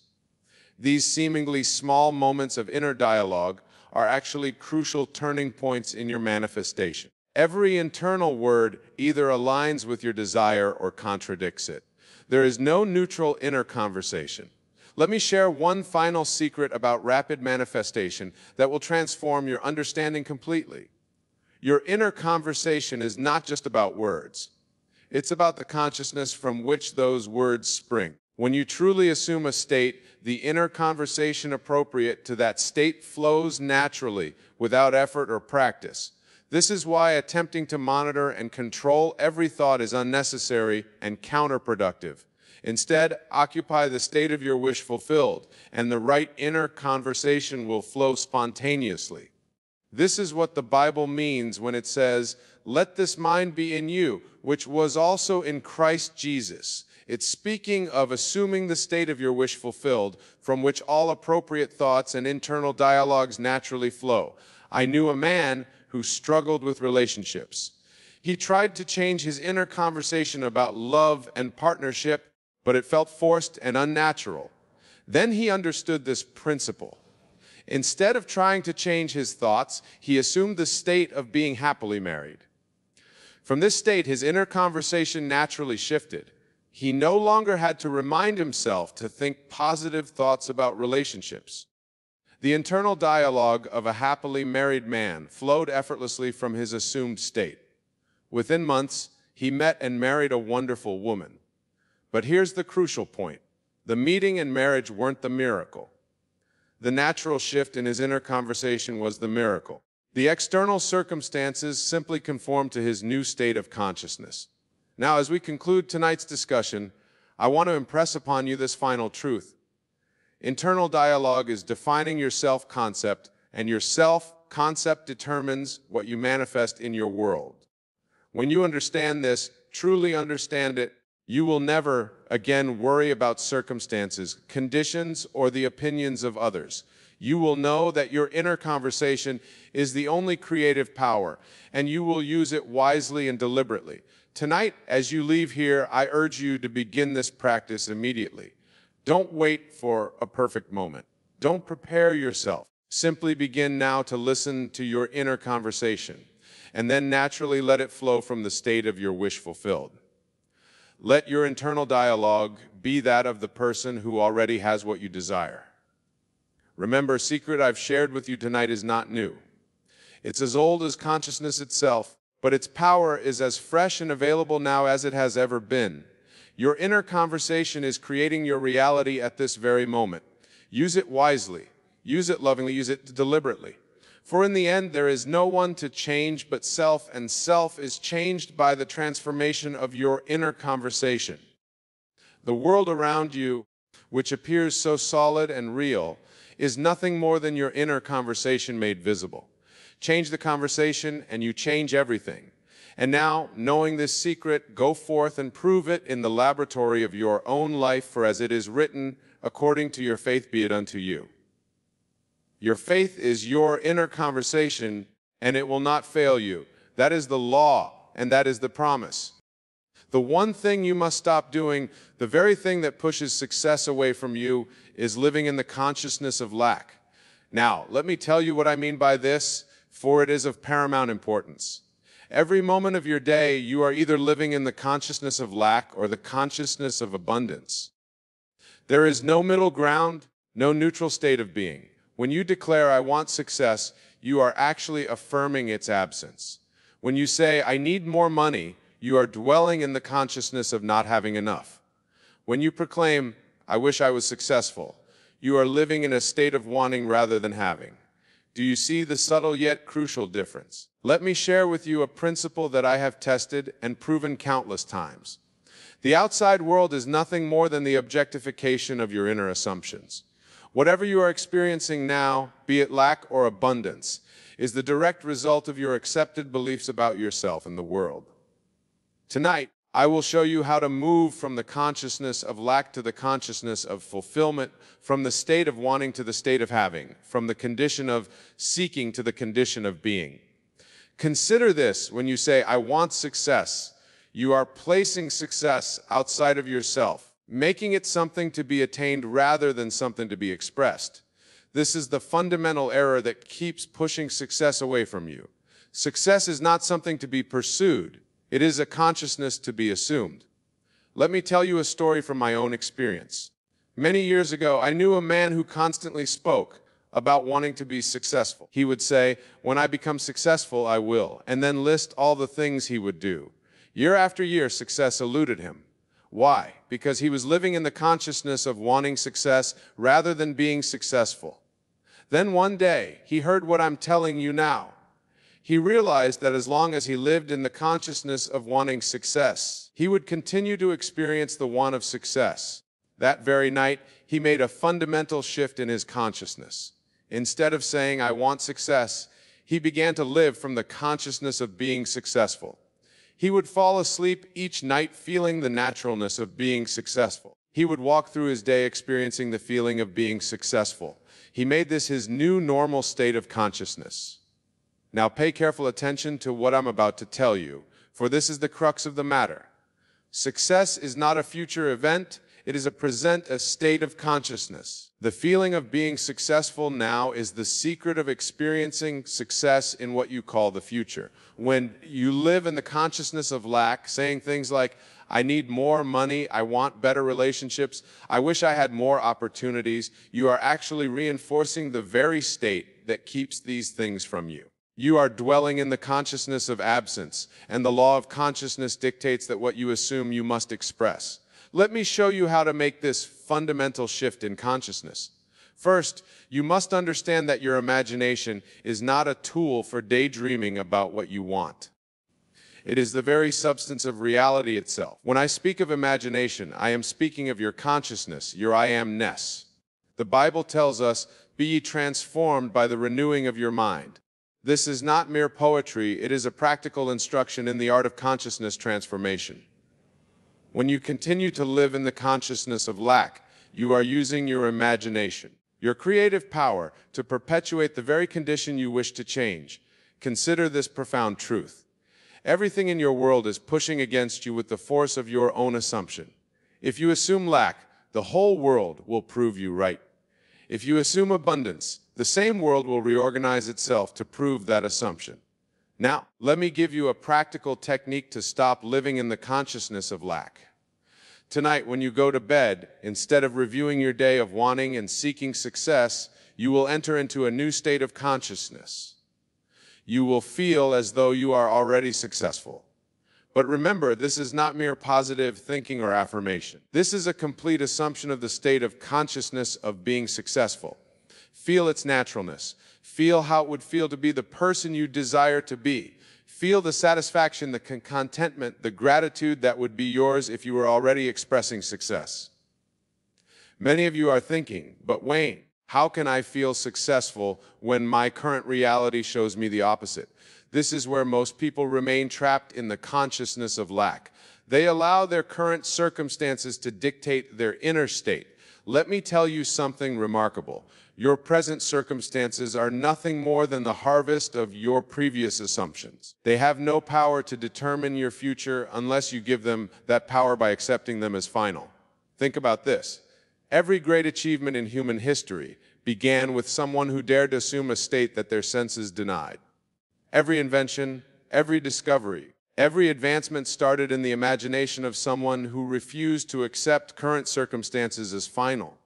These seemingly small moments of inner dialogue are actually crucial turning points in your manifestation. Every internal word either aligns with your desire or contradicts it. There is no neutral inner conversation. Let me share one final secret about rapid manifestation that will transform your understanding completely. Your inner conversation is not just about words. It's about the consciousness from which those words spring. When you truly assume a state, the inner conversation appropriate to that state flows naturally, without effort or practice. This is why attempting to monitor and control every thought is unnecessary and counterproductive. Instead, occupy the state of your wish fulfilled, and the right inner conversation will flow spontaneously. This is what the Bible means when it says, "Let this mind be in you, which was also in Christ Jesus." It's speaking of assuming the state of your wish fulfilled, from which all appropriate thoughts and internal dialogues naturally flow. I knew a man who struggled with relationships. He tried to change his inner conversation about love and partnership, but it felt forced and unnatural. Then he understood this principle. Instead of trying to change his thoughts, he assumed the state of being happily married. From this state, his inner conversation naturally shifted. He no longer had to remind himself to think positive thoughts about relationships. The internal dialogue of a happily married man flowed effortlessly from his assumed state. Within months, he met and married a wonderful woman. But here's the crucial point. The meeting and marriage weren't the miracle. The natural shift in his inner conversation was the miracle. The external circumstances simply conformed to his new state of consciousness. Now, as we conclude tonight's discussion, I want to impress upon you this final truth. Internal dialogue is defining your self-concept, and your self-concept determines what you manifest in your world. When you understand this, truly understand it, you will never again worry about circumstances, conditions, or the opinions of others. You will know that your inner conversation is the only creative power, and you will use it wisely and deliberately. Tonight, as you leave here, I urge you to begin this practice immediately. Don't wait for a perfect moment. Don't prepare yourself. Simply begin now to listen to your inner conversation, and then naturally let it flow from the state of your wish fulfilled. Let your internal dialogue be that of the person who already has what you desire. Remember, a secret I've shared with you tonight is not new. It's as old as consciousness itself, but its power is as fresh and available now as it has ever been. Your inner conversation is creating your reality at this very moment. Use it wisely, use it lovingly, use it deliberately. For in the end, there is no one to change but self, and self is changed by the transformation of your inner conversation. The world around you, which appears so solid and real, is nothing more than your inner conversation made visible. Change the conversation and you change everything. And now, knowing this secret, go forth and prove it in the laboratory of your own life, for as it is written, according to your faith be it unto you. Your faith is your inner conversation, and it will not fail you. That is the law, and that is the promise. The one thing you must stop doing, the very thing that pushes success away from you, is living in the consciousness of lack. Now, let me tell you what I mean by this, for it is of paramount importance. Every moment of your day, you are either living in the consciousness of lack or the consciousness of abundance. There is no middle ground, no neutral state of being. When you declare, I want success, you are actually affirming its absence. When you say, I need more money, you are dwelling in the consciousness of not having enough. When you proclaim, I wish I was successful, you are living in a state of wanting rather than having. Do you see the subtle yet crucial difference? Let me share with you a principle that I have tested and proven countless times. The outside world is nothing more than the objectification of your inner assumptions. Whatever you are experiencing now, be it lack or abundance, is the direct result of your accepted beliefs about yourself and the world. Tonight, I will show you how to move from the consciousness of lack to the consciousness of fulfillment, from the state of wanting to the state of having, from the condition of seeking to the condition of being. Consider this when you say, I want success. You are placing success outside of yourself, making it something to be attained rather than something to be expressed. This is the fundamental error that keeps pushing success away from you. Success is not something to be pursued. It is a consciousness to be assumed. Let me tell you a story from my own experience. Many years ago, I knew a man who constantly spoke about wanting to be successful. He would say, when I become successful, I will, and then list all the things he would do. Year after year, success eluded him. Why? Because he was living in the consciousness of wanting success rather than being successful. Then one day, he heard what I'm telling you now. He realized that as long as he lived in the consciousness of wanting success, he would continue to experience the want of success. That very night, he made a fundamental shift in his consciousness. Instead of saying, I want success, he began to live from the consciousness of being successful. He would fall asleep each night feeling the naturalness of being successful. He would walk through his day experiencing the feeling of being successful. He made this his new normal state of consciousness. Now pay careful attention to what I'm about to tell you, for this is the crux of the matter. Success is not a future event, it is a present state of consciousness. The feeling of being successful now is the secret of experiencing success in what you call the future. When you live in the consciousness of lack, saying things like, I need more money, I want better relationships, I wish I had more opportunities, you are actually reinforcing the very state that keeps these things from you. You are dwelling in the consciousness of absence, and the law of consciousness dictates that what you assume you must express. Let me show you how to make this fundamental shift in consciousness. First, you must understand that your imagination is not a tool for daydreaming about what you want. It is the very substance of reality itself. When I speak of imagination, I am speaking of your consciousness, your I am-ness. The Bible tells us, be ye transformed by the renewing of your mind. This is not mere poetry, it is a practical instruction in the art of consciousness transformation. When you continue to live in the consciousness of lack, you are using your imagination, your creative power, to perpetuate the very condition you wish to change. Consider this profound truth. Everything in your world is pushing against you with the force of your own assumption. If you assume lack, the whole world will prove you right. If you assume abundance, the same world will reorganize itself to prove that assumption. Now, let me give you a practical technique to stop living in the consciousness of lack. Tonight, when you go to bed, instead of reviewing your day of wanting and seeking success, you will enter into a new state of consciousness. You will feel as though you are already successful. But remember, this is not mere positive thinking or affirmation. This is a complete assumption of the state of consciousness of being successful. Feel its naturalness. Feel how it would feel to be the person you desire to be. Feel the satisfaction, the contentment, the gratitude that would be yours if you were already expressing success. Many of you are thinking, but Wayne, how can I feel successful when my current reality shows me the opposite? This is where most people remain trapped in the consciousness of lack. They allow their current circumstances to dictate their inner state. Let me tell you something remarkable. Your present circumstances are nothing more than the harvest of your previous assumptions. They have no power to determine your future unless you give them that power by accepting them as final. Think about this. Every great achievement in human history began with someone who dared to assume a state that their senses denied. Every invention, every discovery, every advancement started in the imagination of someone who refused to accept current circumstances as final.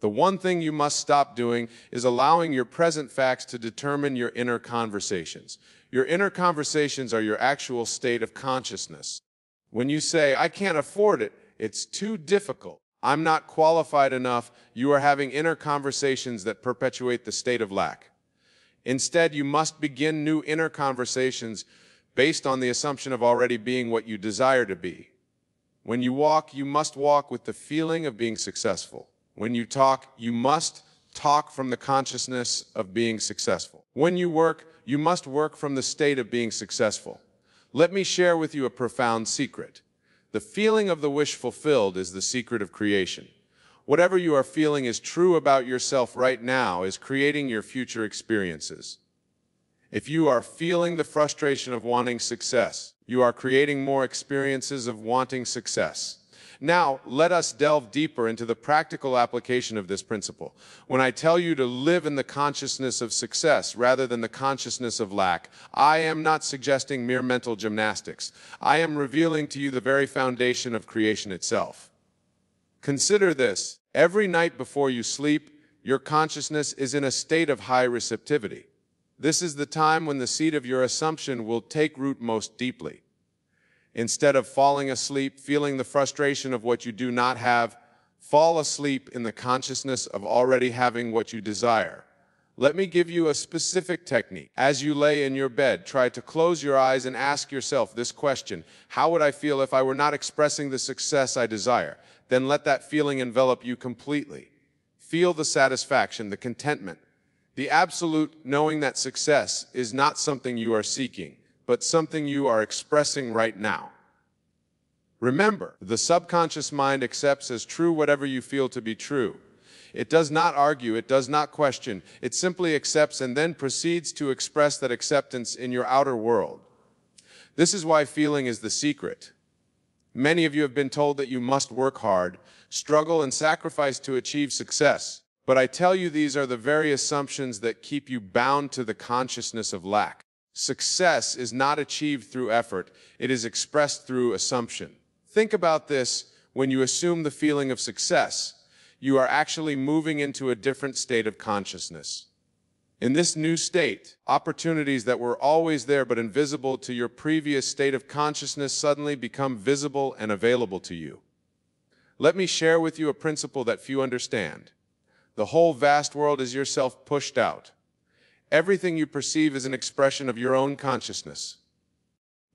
The one thing you must stop doing is allowing your present facts to determine your inner conversations. Your inner conversations are your actual state of consciousness. When you say, I can't afford it, it's too difficult, I'm not qualified enough, you are having inner conversations that perpetuate the state of lack. Instead, you must begin new inner conversations based on the assumption of already being what you desire to be. When you walk, you must walk with the feeling of being successful. When you talk, you must talk from the consciousness of being successful. When you work, you must work from the state of being successful. Let me share with you a profound secret. The feeling of the wish fulfilled is the secret of creation. Whatever you are feeling is true about yourself right now is creating your future experiences. If you are feeling the frustration of wanting success, you are creating more experiences of wanting success. Now, let us delve deeper into the practical application of this principle. When I tell you to live in the consciousness of success rather than the consciousness of lack, I am not suggesting mere mental gymnastics. I am revealing to you the very foundation of creation itself. Consider this. Every night before you sleep, your consciousness is in a state of high receptivity. This is the time when the seed of your assumption will take root most deeply. Instead of falling asleep, feeling the frustration of what you do not have, fall asleep in the consciousness of already having what you desire. Let me give you a specific technique. As you lay in your bed, try to close your eyes and ask yourself this question: how would I feel if I were not expressing the success I desire? Then let that feeling envelop you completely. Feel the satisfaction, the contentment, the absolute knowing that success is not something you are seeking, but something you are expressing right now. Remember, the subconscious mind accepts as true whatever you feel to be true. It does not argue, it does not question, it simply accepts and then proceeds to express that acceptance in your outer world. This is why feeling is the secret. Many of you have been told that you must work hard, struggle, and sacrifice to achieve success. But I tell you, these are the very assumptions that keep you bound to the consciousness of lack. Success is not achieved through effort, it is expressed through assumption. Think about this: when you assume the feeling of success, you are actually moving into a different state of consciousness. In this new state, opportunities that were always there but invisible to your previous state of consciousness suddenly become visible and available to you. Let me share with you a principle that few understand. The whole vast world is yourself pushed out. Everything you perceive is an expression of your own consciousness.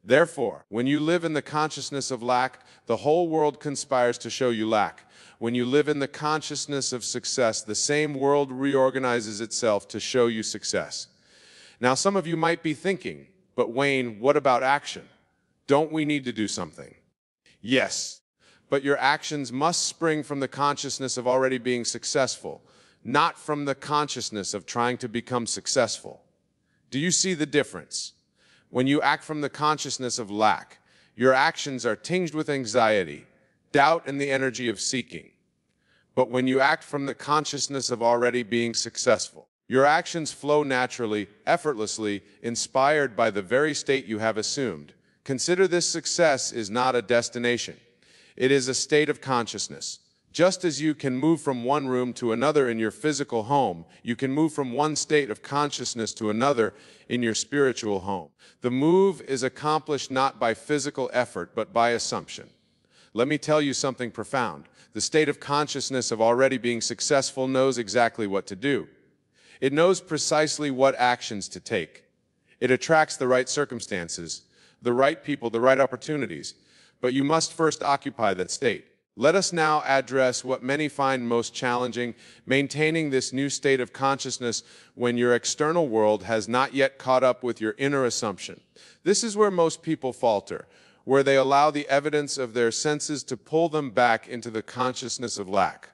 Therefore, when you live in the consciousness of lack, the whole world conspires to show you lack. When you live in the consciousness of success, the same world reorganizes itself to show you success. Now, some of you might be thinking, but Wayne, what about action? Don't we need to do something? Yes, but your actions must spring from the consciousness of already being successful, not from the consciousness of trying to become successful. Do you see the difference? When you act from the consciousness of lack, your actions are tinged with anxiety, doubt, and the energy of seeking. But when you act from the consciousness of already being successful, your actions flow naturally, effortlessly, inspired by the very state you have assumed. Consider this: success is not a destination. It is a state of consciousness. Just as you can move from one room to another in your physical home, you can move from one state of consciousness to another in your spiritual home. The move is accomplished not by physical effort, but by assumption. Let me tell you something profound. The state of consciousness of already being successful knows exactly what to do. It knows precisely what actions to take. It attracts the right circumstances, the right people, the right opportunities. But you must first occupy that state. Let us now address what many find most challenging: maintaining this new state of consciousness when your external world has not yet caught up with your inner assumption. This is where most people falter, where they allow the evidence of their senses to pull them back into the consciousness of lack.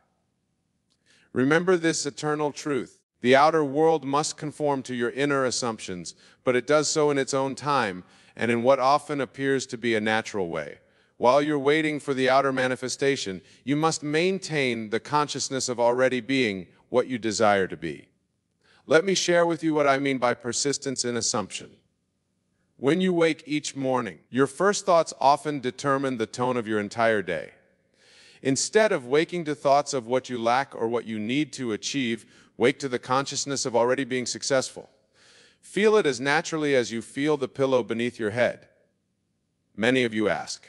Remember this eternal truth: the outer world must conform to your inner assumptions, but it does so in its own time and in what often appears to be a natural way. While you're waiting for the outer manifestation, you must maintain the consciousness of already being what you desire to be. Let me share with you what I mean by persistence in assumption. When you wake each morning, your first thoughts often determine the tone of your entire day. Instead of waking to thoughts of what you lack or what you need to achieve, wake to the consciousness of already being successful. Feel it as naturally as you feel the pillow beneath your head. Many of you ask,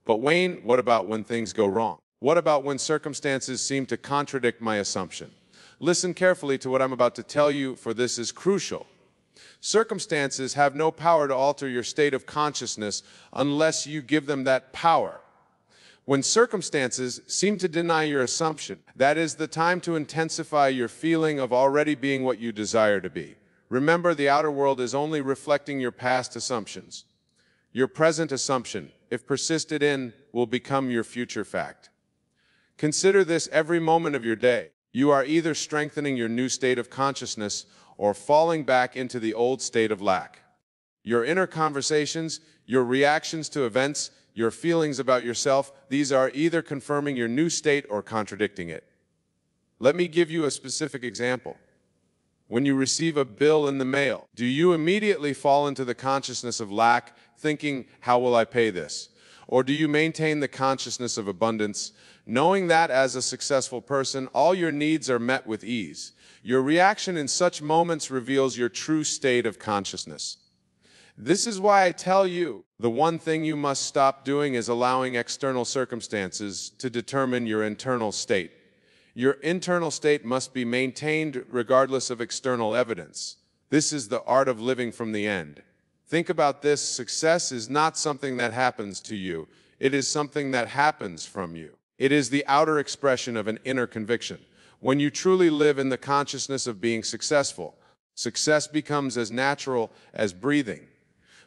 "But Wayne, what about when things go wrong? What about when circumstances seem to contradict my assumption?" Listen carefully to what I'm about to tell you, for this is crucial. Circumstances have no power to alter your state of consciousness unless you give them that power. When circumstances seem to deny your assumption, that is the time to intensify your feeling of already being what you desire to be. Remember, the outer world is only reflecting your past assumptions. Your present assumption, if persisted in, will become your future fact. Consider this every moment of your day. You are either strengthening your new state of consciousness or falling back into the old state of lack. Your inner conversations, your reactions to events, your feelings about yourself, these are either confirming your new state or contradicting it. Let me give you a specific example. When you receive a bill in the mail, do you immediately fall into the consciousness of lack, thinking, "How will I pay this?" Or do you maintain the consciousness of abundance, knowing that as a successful person, all your needs are met with ease? Your reaction in such moments reveals your true state of consciousness. This is why I tell you, the one thing you must stop doing is allowing external circumstances to determine your internal state. Your internal state must be maintained regardless of external evidence. This is the art of living from the end. Think about this: success is not something that happens to you. It is something that happens from you. It is the outer expression of an inner conviction. When you truly live in the consciousness of being successful, success becomes as natural as breathing.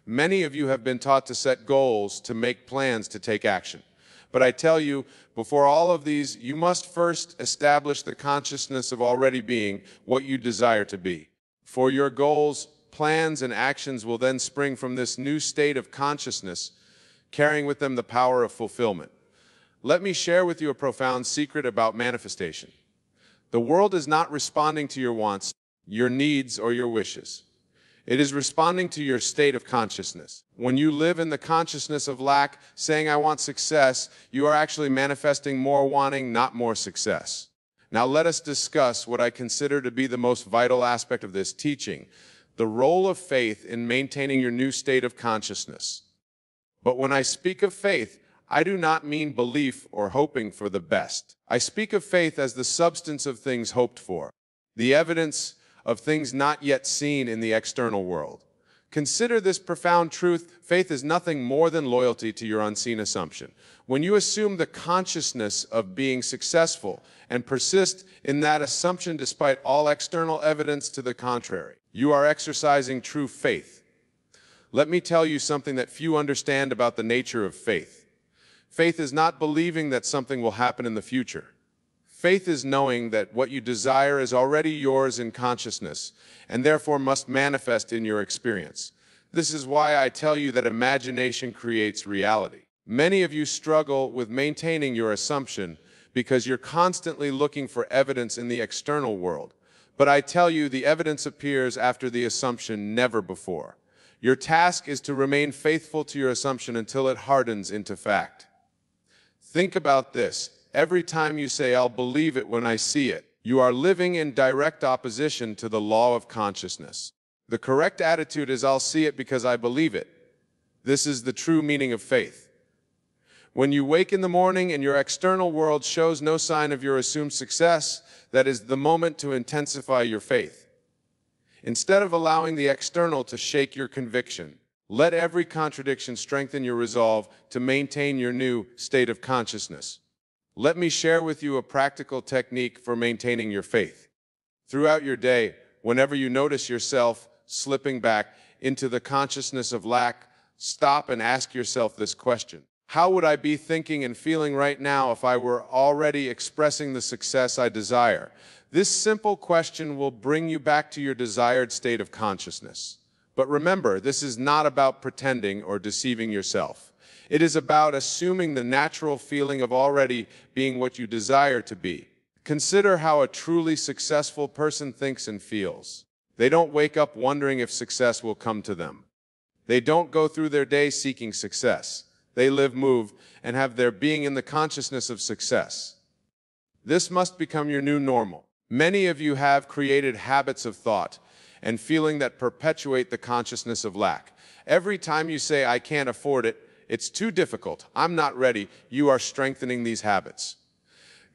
Many of you have been taught to set goals, to make plans, to take action. But I tell you, before all of these, you must first establish the consciousness of already being what you desire to be. For your goals, plans, and actions will then spring from this new state of consciousness, carrying with them the power of fulfillment. Let me share with you a profound secret about manifestation. The world is not responding to your wants, your needs, or your wishes. It is responding to your state of consciousness. When you live in the consciousness of lack, saying, "I want success," you are actually manifesting more wanting, not more success. Now let us discuss what I consider to be the most vital aspect of this teaching: the role of faith in maintaining your new state of consciousness. But when I speak of faith, I do not mean belief or hoping for the best. I speak of faith as the substance of things hoped for, the evidence of things not yet seen in the external world. Consider this profound truth: faith is nothing more than loyalty to your unseen assumption. When you assume the consciousness of being successful and persist in that assumption despite all external evidence to the contrary, you are exercising true faith. Let me tell you something that few understand about the nature of faith. Faith is not believing that something will happen in the future. Faith is knowing that what you desire is already yours in consciousness, and therefore must manifest in your experience. This is why I tell you that imagination creates reality. Many of you struggle with maintaining your assumption because you're constantly looking for evidence in the external world. But I tell you, the evidence appears after the assumption, never before. Your task is to remain faithful to your assumption until it hardens into fact. Think about this. Every time you say, "I'll believe it when I see it," you are living in direct opposition to the law of consciousness. The correct attitude is, "I'll see it because I believe it." This is the true meaning of faith. When you wake in the morning and your external world shows no sign of your assumed success, that is the moment to intensify your faith. Instead of allowing the external to shake your conviction, let every contradiction strengthen your resolve to maintain your new state of consciousness. Let me share with you a practical technique for maintaining your faith. Throughout your day, whenever you notice yourself slipping back into the consciousness of lack, stop and ask yourself this question. How would I be thinking and feeling right now if I were already expressing the success I desire? This simple question will bring you back to your desired state of consciousness. But remember, this is not about pretending or deceiving yourself. It is about assuming the natural feeling of already being what you desire to be. Consider how a truly successful person thinks and feels. They don't wake up wondering if success will come to them. They don't go through their day seeking success. They live, move, and have their being in the consciousness of success. This must become your new normal. Many of you have created habits of thought and feeling that perpetuate the consciousness of lack. Every time you say, "I can't afford it," "It's too difficult," "I'm not ready," you are strengthening these habits.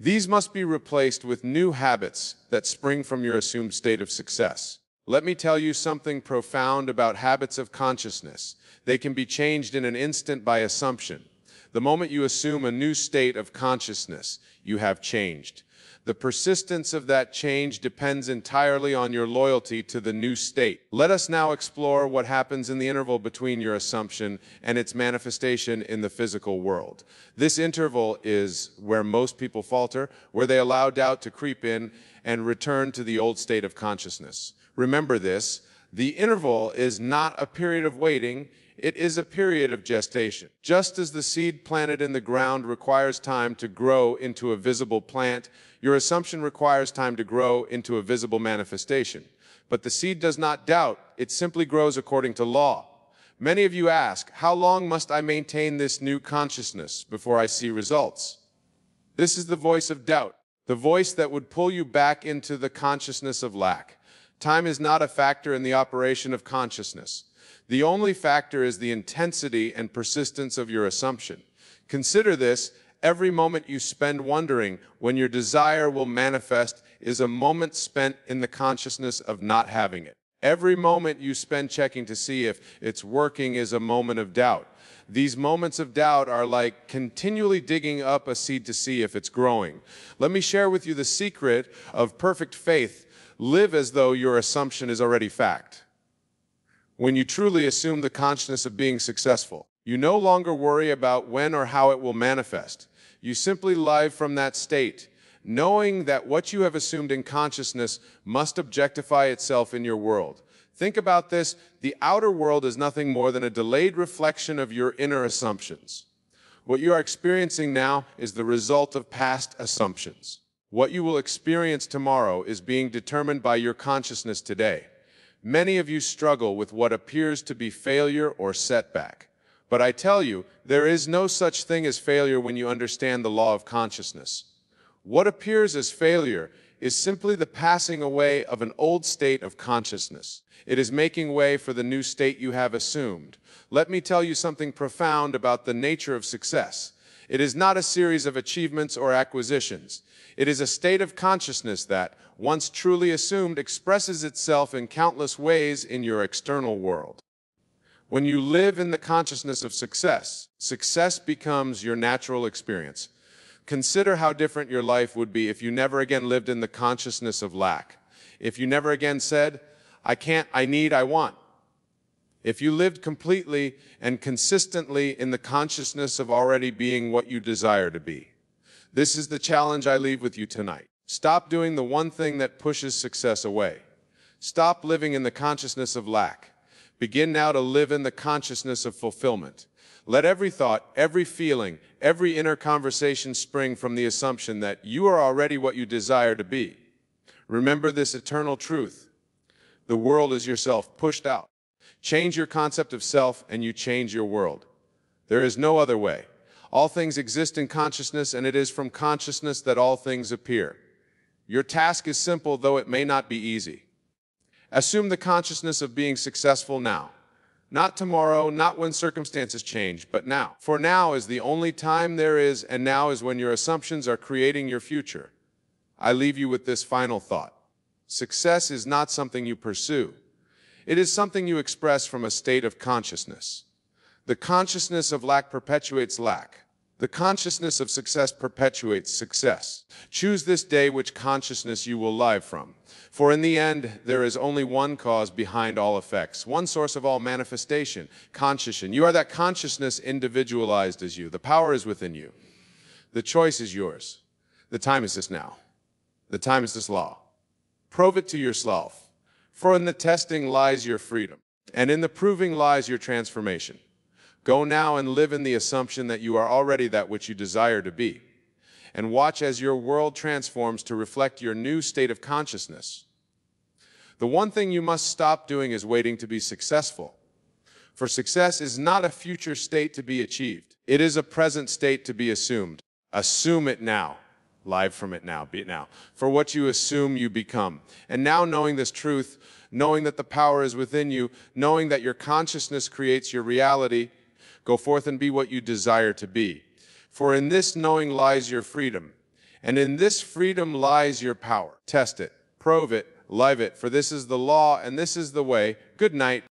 These must be replaced with new habits that spring from your assumed state of success. Let me tell you something profound about habits of consciousness. They can be changed in an instant by assumption. The moment you assume a new state of consciousness, you have changed. The persistence of that change depends entirely on your loyalty to the new state. Let us now explore what happens in the interval between your assumption and its manifestation in the physical world. This interval is where most people falter, where they allow doubt to creep in and return to the old state of consciousness. Remember this, the interval is not a period of waiting, it is a period of gestation. Just as the seed planted in the ground requires time to grow into a visible plant, your assumption requires time to grow into a visible manifestation. But the seed does not doubt, it simply grows according to law. Many of you ask, how long must I maintain this new consciousness before I see results? This is the voice of doubt, the voice that would pull you back into the consciousness of lack. Time is not a factor in the operation of consciousness. The only factor is the intensity and persistence of your assumption. Consider this, every moment you spend wondering when your desire will manifest is a moment spent in the consciousness of not having it. Every moment you spend checking to see if it's working is a moment of doubt. These moments of doubt are like continually digging up a seed to see if it's growing. Let me share with you the secret of perfect faith. Live as though your assumption is already fact. When you truly assume the consciousness of being successful, you no longer worry about when or how it will manifest. You simply live from that state, knowing that what you have assumed in consciousness must objectify itself in your world. Think about this, the outer world is nothing more than a delayed reflection of your inner assumptions. What you are experiencing now is the result of past assumptions. What you will experience tomorrow is being determined by your consciousness today. Many of you struggle with what appears to be failure or setback. But I tell you, there is no such thing as failure when you understand the law of consciousness. What appears as failure is simply the passing away of an old state of consciousness. It is making way for the new state you have assumed. Let me tell you something profound about the nature of success. It is not a series of achievements or acquisitions. It is a state of consciousness that, once truly assumed, expresses itself in countless ways in your external world. When you live in the consciousness of success, success becomes your natural experience. Consider how different your life would be if you never again lived in the consciousness of lack. If you never again said, "I can't, I need, I want." if you lived completely and consistently in the consciousness of already being what you desire to be. This is the challenge I leave with you tonight. Stop doing the one thing that pushes success away. Stop living in the consciousness of lack. Begin now to live in the consciousness of fulfillment. Let every thought, every feeling, every inner conversation spring from the assumption that you are already what you desire to be. Remember this eternal truth. The world is yourself pushed out. Change your concept of self and you change your world. There is no other way. All things exist in consciousness, and it is from consciousness that all things appear. Your task is simple, though it may not be easy. Assume the consciousness of being successful now. Not tomorrow, not when circumstances change, but now. For now is the only time there is, and now is when your assumptions are creating your future. I leave you with this final thought. Success is not something you pursue. It is something you express from a state of consciousness. The consciousness of lack perpetuates lack. The consciousness of success perpetuates success. Choose this day which consciousness you will live from. For in the end, there is only one cause behind all effects, one source of all manifestation, consciousness. You are that consciousness individualized as you. The power is within you. The choice is yours. The time is this now. The time is this law. Prove it to yourself. For in the testing lies your freedom, and in the proving lies your transformation. Go now and live in the assumption that you are already that which you desire to be, and watch as your world transforms to reflect your new state of consciousness. The one thing you must stop doing is waiting to be successful. For success is not a future state to be achieved. It is a present state to be assumed. Assume it now. Live from it now. Be it now. For what you assume, you become. And now, knowing this truth, knowing that the power is within you, knowing that your consciousness creates your reality, go forth and be what you desire to be. For in this knowing lies your freedom, and in this freedom lies your power. Test it, prove it, live it, for this is the law and this is the way. Good night.